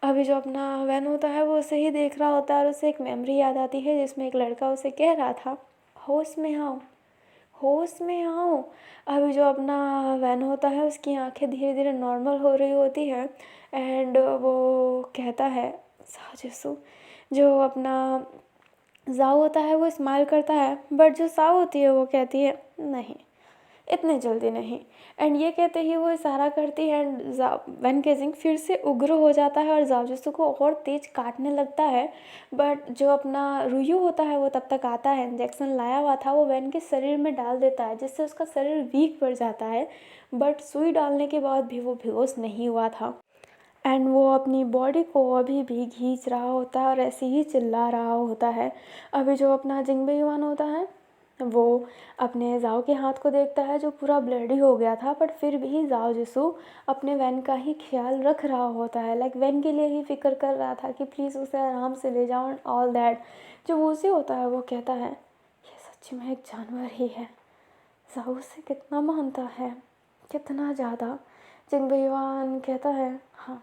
अभी जो अपना वैन होता है वो उसे ही देख रहा होता है और उसे एक मेमोरी याद आती है जिसमें एक लड़का उसे कह रहा था, होश में आओ, होश में आओ। अभी जो अपना वैन होता है उसकी आंखें धीरे धीरे नॉर्मल हो रही होती है एंड वो कहता है, साजिशु। जो अपना जाओ होता है वो स्माइल करता है, बट जो साओ होती है वो कहती है, नहीं, इतने जल्दी नहीं। एंड ये कहते ही वो इशारा करती है एंड वैन केजिंग फिर से उग्र हो जाता है और जाओजुसु को और तेज काटने लगता है। बट जो अपना रुयू होता है वो तब तक आता है, इंजेक्शन लाया हुआ था वो वैन के शरीर में डाल देता है जिससे उसका शरीर वीक पड़ जाता है। बट सुई डालने के बाद भी वो बेहोश नहीं हुआ था एंड वो अपनी बॉडी को अभी भी खींच रहा होता है और ऐसे ही चिल्ला रहा होता है। अभी जो अपना जिंगबे युआन होता है वो अपने जाओ के हाथ को देखता है जो पूरा ब्लडी हो गया था, बट फिर भी जाओ जिसु अपने वैन का ही ख्याल रख रहा होता है, लाइक वैन के लिए ही फिक्र कर रहा था कि प्लीज़ उसे आराम से ले जाओ एंड ऑल दैट। जो वूसी होता है वो कहता है, ये सच्ची में एक जानवर ही है। जाओ से कितना मानता है, कितना ज़्यादा। जिंगबे युआन कहता है, हाँ,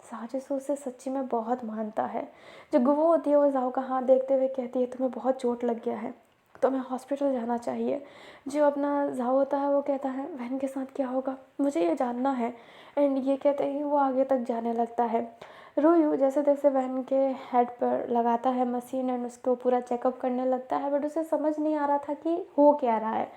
साजिशो से सच्ची में बहुत मानता है। जो गुवो होती है वो जाओ का हाथ देखते हुए कहती है, तुम्हें बहुत चोट लग गया है, तुम्हें हॉस्पिटल जाना चाहिए। जो अपना जाओ होता है वो कहता है, वैन के साथ क्या होगा, मुझे ये जानना है। एंड ये कहते ही वो आगे तक जाने लगता है। रुयू जैसे तैसे वैन के हेड पर लगाता है मशीन एंड उसको पूरा चेकअप करने लगता है, बट उसे समझ नहीं आ रहा था कि हो क्या रहा है।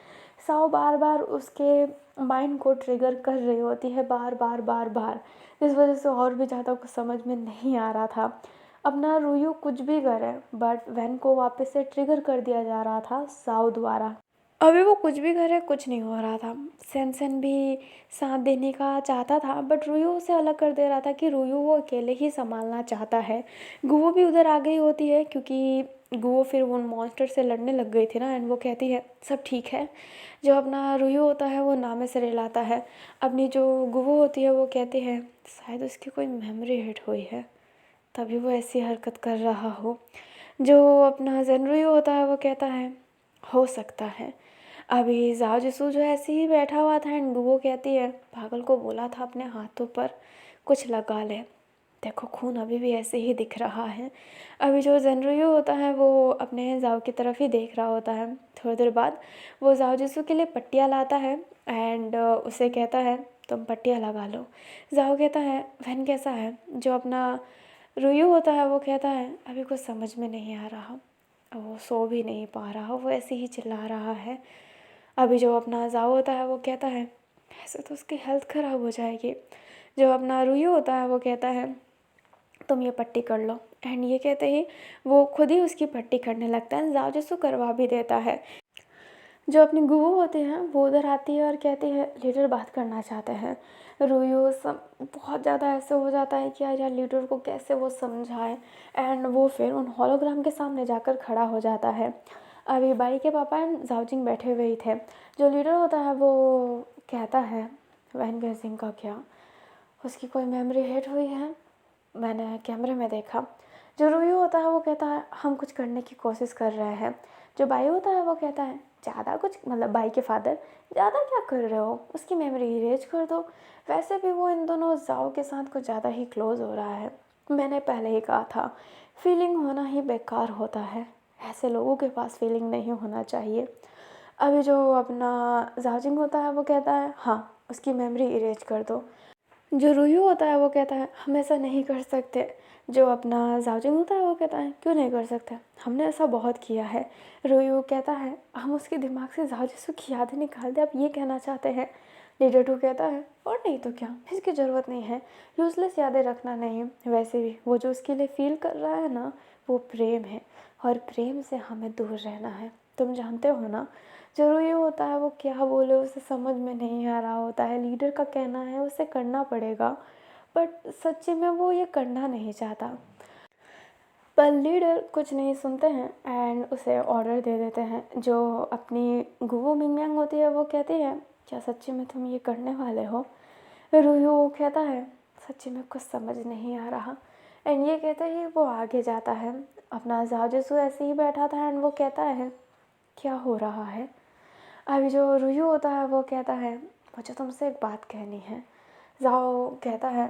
साओ बार बार उसके माइंड को ट्रिगर कर रही होती है, बार बार बार बार, इस वजह से और भी ज़्यादा कुछ समझ में नहीं आ रहा था। अपना रुयू कुछ भी करे बट वैन को वापस से ट्रिगर कर दिया जा रहा था साओ द्वारा। अभी वो कुछ भी करे कुछ नहीं हो रहा था। सेंसेन भी साथ देने का चाहता था बट रुयू उसे अलग कर दे रहा था कि रुयू वो अकेले ही संभालना चाहता है। गुवो भी उधर आ गई होती है क्योंकि गुवो फिर उन मॉन्स्टर से लड़ने लग गई थी ना, एंड वो कहती है सब ठीक है। जो अपना रुयू होता है वो नामे से रिलाता है। अपनी जो गुवो होती है वो कहती है शायद उसकी कोई मेमोरी हिट हुई है तभी वो ऐसी हरकत कर रहा हो। जो अपना ज़ेनरुयू होता है वो कहता है हो सकता है। अभी जाओ जिसू जो ऐसे ही बैठा हुआ था एंड गुवो कहती है, पागल को बोला था अपने हाथों पर कुछ लगा ले, देखो खून अभी भी ऐसे ही दिख रहा है। अभी जो ज़ेनरुयू होता है वो अपने जाओ की तरफ ही देख रहा होता है। थोड़ी देर बाद वो जाओ जिसू के लिए पट्टियाँ लाता है एंड उसे कहता है तुम पट्टियाँ लगा लो। जाओ कहता है वैन कैसा है। जो अपना रुयू होता है वो कहता है अभी कुछ समझ में नहीं आ रहा, वो सो भी नहीं पा रहा, वो ऐसे ही चिल्ला रहा है। अभी जो अपना जाओ होता है वो कहता है ऐसे तो उसकी हेल्थ ख़राब हो जाएगी। जो अपना रुयू होता है वो कहता है तुम ये पट्टी कर लो, एंड ये कहते ही वो खुद ही उसकी पट्टी करने लगता है। जाओ जिसको करवा भी देता है। जो अपनी गुरु होते हैं वो उधर आती है और कहती है लीडर बात करना चाहते हैं। रुयू सब बहुत ज़्यादा ऐसे हो जाता है कि यार लीडर को कैसे वो समझाए, एंड वो फिर उन हॉलोग्राम के सामने जाकर खड़ा हो जाता है। अभी बाई के पापा एंड जाओजिंग बैठे हुए ही थे। जो लीडर होता है वो कहता है वैन गेजिंग का क्या, उसकी कोई मेमोरी हिट हुई है, मैंने कैमरे में देखा। जो रुयू होता है वो कहता है हम कुछ करने की कोशिश कर रहे हैं। जो बाई होता है वो कहता है ज़्यादा कुछ, मतलब बाई के फादर, ज़्यादा क्या कर रहे हो, उसकी मेमोरी इरेज कर दो। वैसे भी वो इन दोनों जाओ के साथ कुछ ज़्यादा ही क्लोज हो रहा है। मैंने पहले ही कहा था फीलिंग होना ही बेकार होता है, ऐसे लोगों के पास फीलिंग नहीं होना चाहिए। अभी जो अपना जाजिंग होता है वो कहता है हाँ उसकी मेमोरी इरेज कर दो। जो रुयू होता है वो कहता है हम ऐसा नहीं कर सकते। जो अपना जाओजिंग होता है वो कहता है क्यों नहीं कर सकते, हमने ऐसा बहुत किया है। रुयू कहता है हम उसके दिमाग से जाओजिसु की यादें निकाल दे, आप ये कहना चाहते हैं। लीडर टू कहता है और नहीं तो क्या, इसकी ज़रूरत नहीं है, यूजलेस यादें रखना नहीं। वैसे भी वो जो उसके लिए फील कर रहा है ना वो प्रेम है, और प्रेम से हमें दूर रहना है, तुम जानते हो ना। ज़रूरी होता है वो क्या बोले उसे समझ में नहीं आ रहा होता है, लीडर का कहना है उसे करना पड़ेगा, बट सच्ची में वो ये करना नहीं चाहता। पर लीडर कुछ नहीं सुनते हैं एंड उसे ऑर्डर दे देते हैं। जो अपनी गुवो मिंगयांग होती है वो कहती है क्या सच्ची में तुम ये करने वाले हो। रुयू कहता है सच्ची में कुछ समझ नहीं आ रहा, एंड ये कहते ही वो आगे जाता है। अपना जाओजिसु ऐसे ही बैठा था एंड वो कहता है क्या हो रहा है। अभी जो रुयू होता है वो कहता है मुझे तुमसे एक बात कहनी है। जाओ कहता है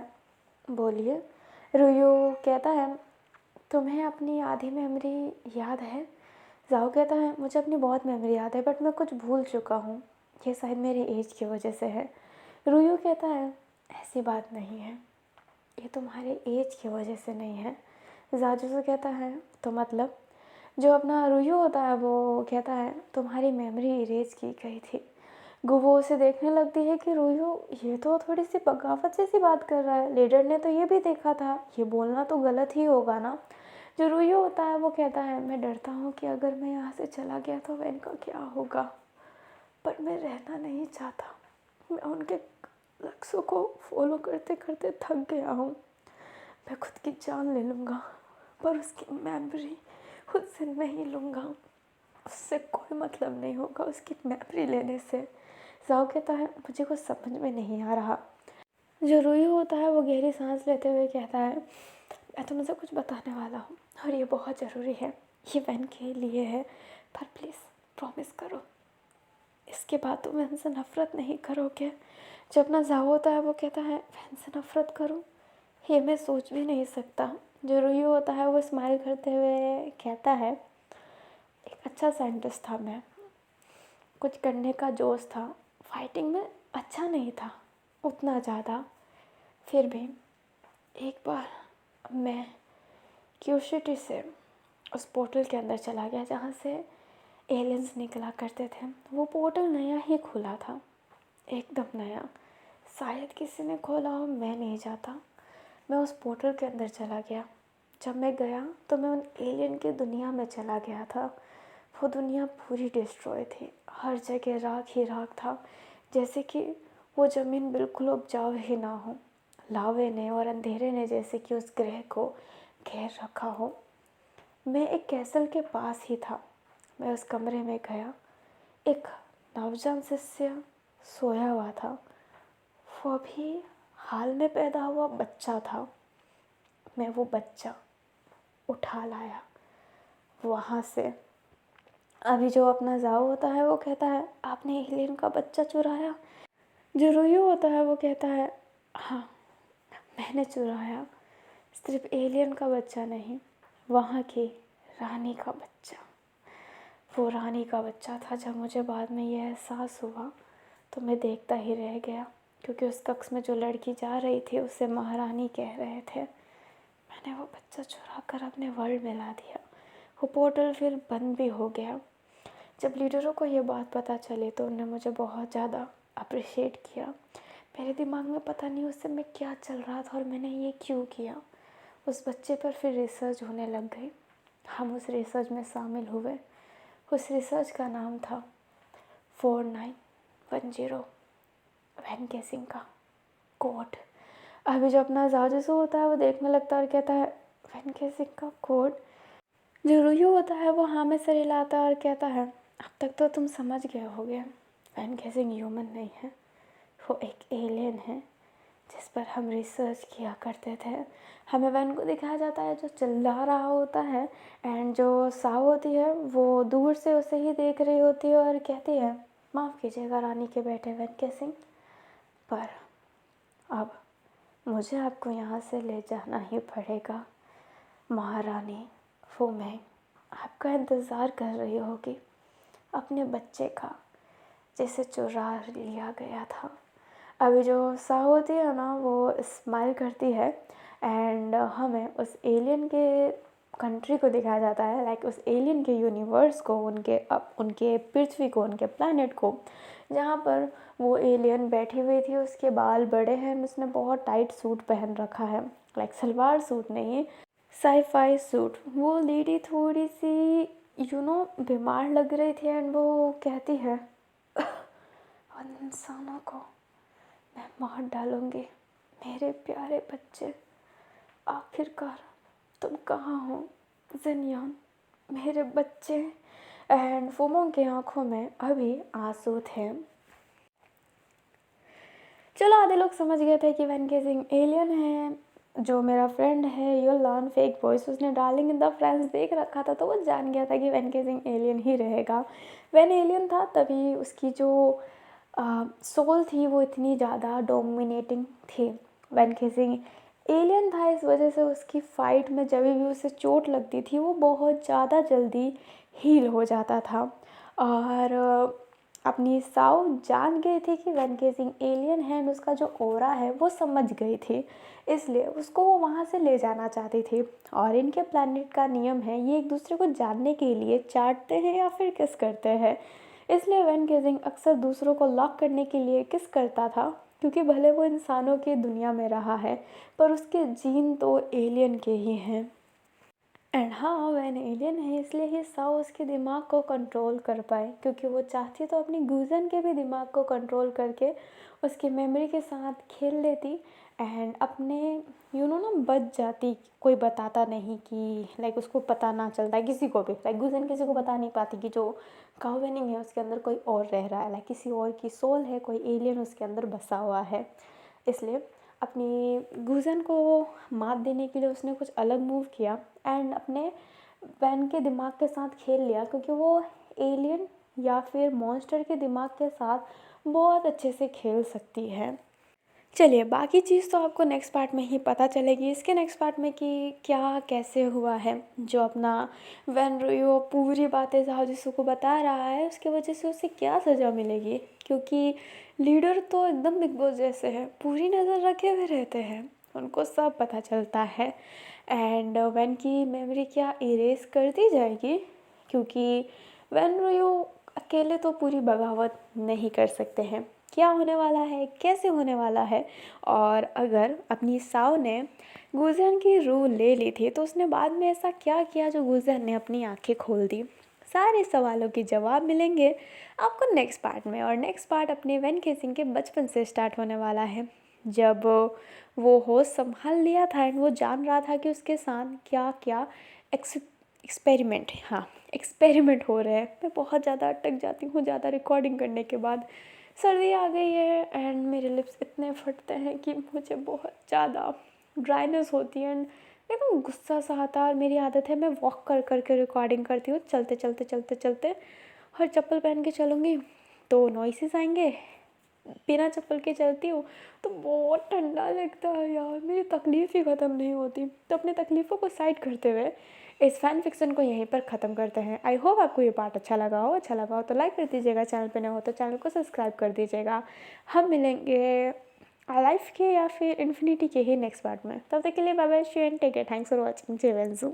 बोलिए। रुयू कहता है तुम्हें अपनी आधी मेमोरी याद है? जाओ कहता है मुझे अपनी बहुत मेमोरी याद है बट मैं कुछ भूल चुका हूँ, ये शायद मेरी एज की वजह से है। रुयू कहता है ऐसी बात नहीं है, ये तुम्हारे एज की वजह से नहीं है। जाजू से कहता है तो मतलब? जो अपना रुयू होता है वो कहता है तुम्हारी मेमोरी इरेज की गई थी। गुबो उसे देखने लगती है कि रुयू ये तो थोड़ी सी बगावत जैसी बात कर रहा है, लीडर ने तो ये भी देखा था, ये बोलना तो गलत ही होगा ना। जो रुयू होता है वो कहता है मैं डरता हूँ कि अगर मैं यहाँ से चला गया तो वैन का क्या होगा, पर मैं रहना नहीं चाहता, मैं उनके लक्ष्यों को फॉलो करते करते थक गया हूँ, मैं खुद की जान ले लूँगा पर उसकी मेमोरी उससे नहीं लूँगा, उससे कोई मतलब नहीं होगा उसकी मेमोरी लेने से। जाओ कहता है मुझे कुछ समझ में नहीं आ रहा। जो रुयू होता है वो गहरी सांस लेते हुए कहता है मैं तुमसे कुछ बताने वाला हूँ और ये बहुत ज़रूरी है, ये वैन के लिए है, पर प्लीज़ प्रॉमिस करो इसके बाद तुम वैन से नफ़रत नहीं करोगे। जब ना जाओ होता है वो कहता है वैन से नफ़रत करूँ, ये मैं सोच भी नहीं सकता। जो रुयू होता है वो स्माइल करते हुए कहता है एक अच्छा साइंटिस्ट था मैं, कुछ करने का जोश था, फाइटिंग में अच्छा नहीं था उतना ज़्यादा, फिर भी एक बार मैं क्यूरियोसिटी से उस पोर्टल के अंदर चला गया जहाँ से एलियंस निकला करते थे। वो पोर्टल नया ही खुला था, एकदम नया, शायद किसी ने खोला हो, मैं नहीं जाता। मैं उस पोर्टल के अंदर चला गया। जब मैं गया तो मैं उन एलियन की दुनिया में चला गया था। वो दुनिया पूरी डिस्ट्रॉय थी, हर जगह राख ही राख था, जैसे कि वो ज़मीन बिल्कुल उपजाऊ ही ना हो। लावे ने और अंधेरे ने जैसे कि उस ग्रह को घेर रखा हो। मैं एक कैसल के पास ही था। मैं उस कमरे में गया, एक नवजात शिष्य सोया हुआ था, वो अभी हाल में पैदा हुआ बच्चा था। मैं वो बच्चा उठा लाया वहाँ से। अभी जो अपना जाओ होता है वो कहता है आपने एलियन का बच्चा चुराया? जो रुयू होता है वो कहता है हाँ मैंने चुराया, सिर्फ एलियन का बच्चा नहीं, वहाँ की रानी का बच्चा। वो रानी का बच्चा था। जब मुझे बाद में ये एहसास हुआ तो मैं देखता ही रह गया, क्योंकि उस कक्ष में जो लड़की जा रही थी उसे महारानी कह रहे थे। मैंने वो बच्चा चुरा कर अपने वर्ल्ड में ला दिया। वो पोर्टल फिर बंद भी हो गया। जब लीडरों को ये बात पता चली तो उन्होंने मुझे बहुत ज़्यादा अप्रिशिएट किया। मेरे दिमाग में पता नहीं उस समय क्या चल रहा था और मैंने ये क्यों किया। उस बच्चे पर फिर रिसर्च होने लग गई। हम उस रिसर्च में शामिल हुए। उस रिसर्च का नाम था 4910 वैन केसिंग का कोड। अभी जो अपना जाजू होता है वो देखने लगता है और कहता है वैन केसिंग का कोड? जो रुयू होता है वो हाँ में सर हिलाता है और कहता है अब तक तो तुम समझ गए होगे, वैन केसिंग ह्यूमन नहीं है, वो एक एलियन है जिस पर हम रिसर्च किया करते थे। हमें वैन को दिखाया जाता है जो चिल्ला रहा होता है, एंड जो साव होती है वो दूर से उसे ही देख रही होती है और कहती है माफ़ कीजिएगा रानी के बेटे वैन केसिंग, पर अब मुझे आपको यहाँ से ले जाना ही पड़ेगा। महारानी वो मैं आपका इंतज़ार कर रही होगी, अपने बच्चे का जिसे चुरा लिया गया था। अभी जो सा होती है ना वो स्माइल करती है एंड हमें उस एलियन के कंट्री को दिखाया जाता है, लाइक उस एलियन के यूनिवर्स को, उनके पृथ्वी को, उनके प्लैनेट को, जहाँ पर वो एलियन बैठी हुई थी। उसके बाल बड़े हैं, उसने बहुत टाइट सूट पहन रखा है, लाइक सलवार सूट नहीं, साईफाई सूट। वो लेडी थोड़ी सी बीमार लग रही थी एंड वो कहती है उन इंसानों को मैं मार डालूँगी, मेरे प्यारे बच्चे, आखिरकार तुम कहाँ हो जिनयान, मेरे बच्चे। एंड फोमो की आंखों में अभी आंसू थे। चलो आधे लोग समझ गए थे कि वैन केसिंग एलियन है। जो मेरा फ्रेंड है योलान फेक वॉइस, उसने डार्लिंग इन द फ्रेंड्स देख रखा था तो वो जान गया था कि वैन केसिंग एलियन ही रहेगा। वैन एलियन था तभी उसकी जो सोल थी वो इतनी ज़्यादा डोमिनेटिंग थी। वैन हेजिंग एलियन था, इस वजह से उसकी फ़ाइट में जब भी उसे चोट लगती थी वो बहुत ज़्यादा जल्दी हील हो जाता था। और अपनी साउ जान गई थी कि वैन हेजिंग एलियन है एंड उसका जो ऑरा है वो समझ गई थी, इसलिए उसको वो वहाँ से ले जाना चाहती थी। और इनके प्लैनेट का नियम है ये एक दूसरे को जानने के लिए चाटते हैं या फिर किस करते हैं, इसलिए वैन गेजिंग अक्सर दूसरों को लॉक करने के लिए किस करता था, क्योंकि भले वो इंसानों की दुनिया में रहा है पर उसके जीन तो एलियन के ही हैं। एंड हाँ, वैन एलियन है इसलिए ही साउ उसके दिमाग को कंट्रोल कर पाए, क्योंकि वो चाहती तो अपनी गुजन के भी दिमाग को कंट्रोल करके उसकी मेमोरी के साथ खेल लेती एंड अपने ना बच जाती। कोई बताता नहीं कि लाइक उसको पता ना चलता है किसी को भी, लाइक गुजन किसी को बता नहीं पाती कि जो काउवेनिंग है उसके अंदर कोई और रह रहा है, लाइक किसी और की सोल है, कोई एलियन उसके अंदर बसा हुआ है। इसलिए अपनी गुजन को मात देने के लिए उसने कुछ अलग मूव किया एंड अपने वैन के दिमाग के साथ खेल लिया, क्योंकि वो एलियन या फिर मॉन्स्टर के दिमाग के साथ बहुत अच्छे से खेल सकती है। चलिए, बाकी चीज़ तो आपको नेक्स्ट पार्ट में ही पता चलेगी, इसके नेक्स्ट पार्ट में कि क्या कैसे हुआ है। जो अपना वैन रुयो पूरी बातें जाओ जिसको को बता रहा है उसकी वजह से उसे क्या सज़ा मिलेगी, क्योंकि लीडर तो एकदम बिग बॉस जैसे है, पूरी नज़र रखे हुए रहते हैं, उनको सब पता चलता है। एंड वैन की मेमोरी क्या इरेज कर दी जाएगी, क्योंकि वैन रुयो अकेले तो पूरी बगावत नहीं कर सकते हैं। क्या होने वाला है, कैसे होने वाला है, और अगर अपनी साव ने गुजन की रूह ले ली थी तो उसने बाद में ऐसा क्या किया जो गुजन ने अपनी आंखें खोल दी, सारे सवालों के जवाब मिलेंगे आपको नेक्स्ट पार्ट में। और नेक्स्ट पार्ट अपने वैन केसिंग के बचपन से स्टार्ट होने वाला है, जब वो होश संभाल लिया था एंड वो जान रहा था कि उसके साथ क्या क्या एक्सपेरिमेंट, हाँ एक्सपेरिमेंट हो रहे हैं। मैं बहुत ज़्यादा अटक जाती हूँ ज़्यादा रिकॉर्डिंग करने के बाद, सर्दी आ गई है एंड मेरे लिप्स इतने फटते हैं कि मुझे बहुत ज़्यादा ड्राइनेस होती है एंड एकदम गुस्सा सा आता है। और मेरी आदत है मैं वॉक कर करके रिकॉर्डिंग करती हूँ, चलते चलते चलते चलते, और चप्पल पहन के चलूँगी तो नॉइसेस आएंगे, बिना चप्पल के चलती हूँ तो बहुत ठंडा लगता है यार, मेरी तकलीफ़ ही ख़त्म नहीं होती। तो अपनी तकलीफ़ों को साइड करते हुए इस फैन फिक्शन को यहीं पर ख़त्म करते हैं। आई होप आपको ये पार्ट अच्छा लगा हो तो लाइक कर दीजिएगा, चैनल पे नए हो तो चैनल को सब्सक्राइब कर दीजिएगा। हम मिलेंगे लाइफ के या फिर इन्फिनिटी के ही नेक्स्ट पार्ट में, तब तक के लिए bye bye, she and take care, thanks for watching, जय वेंजू।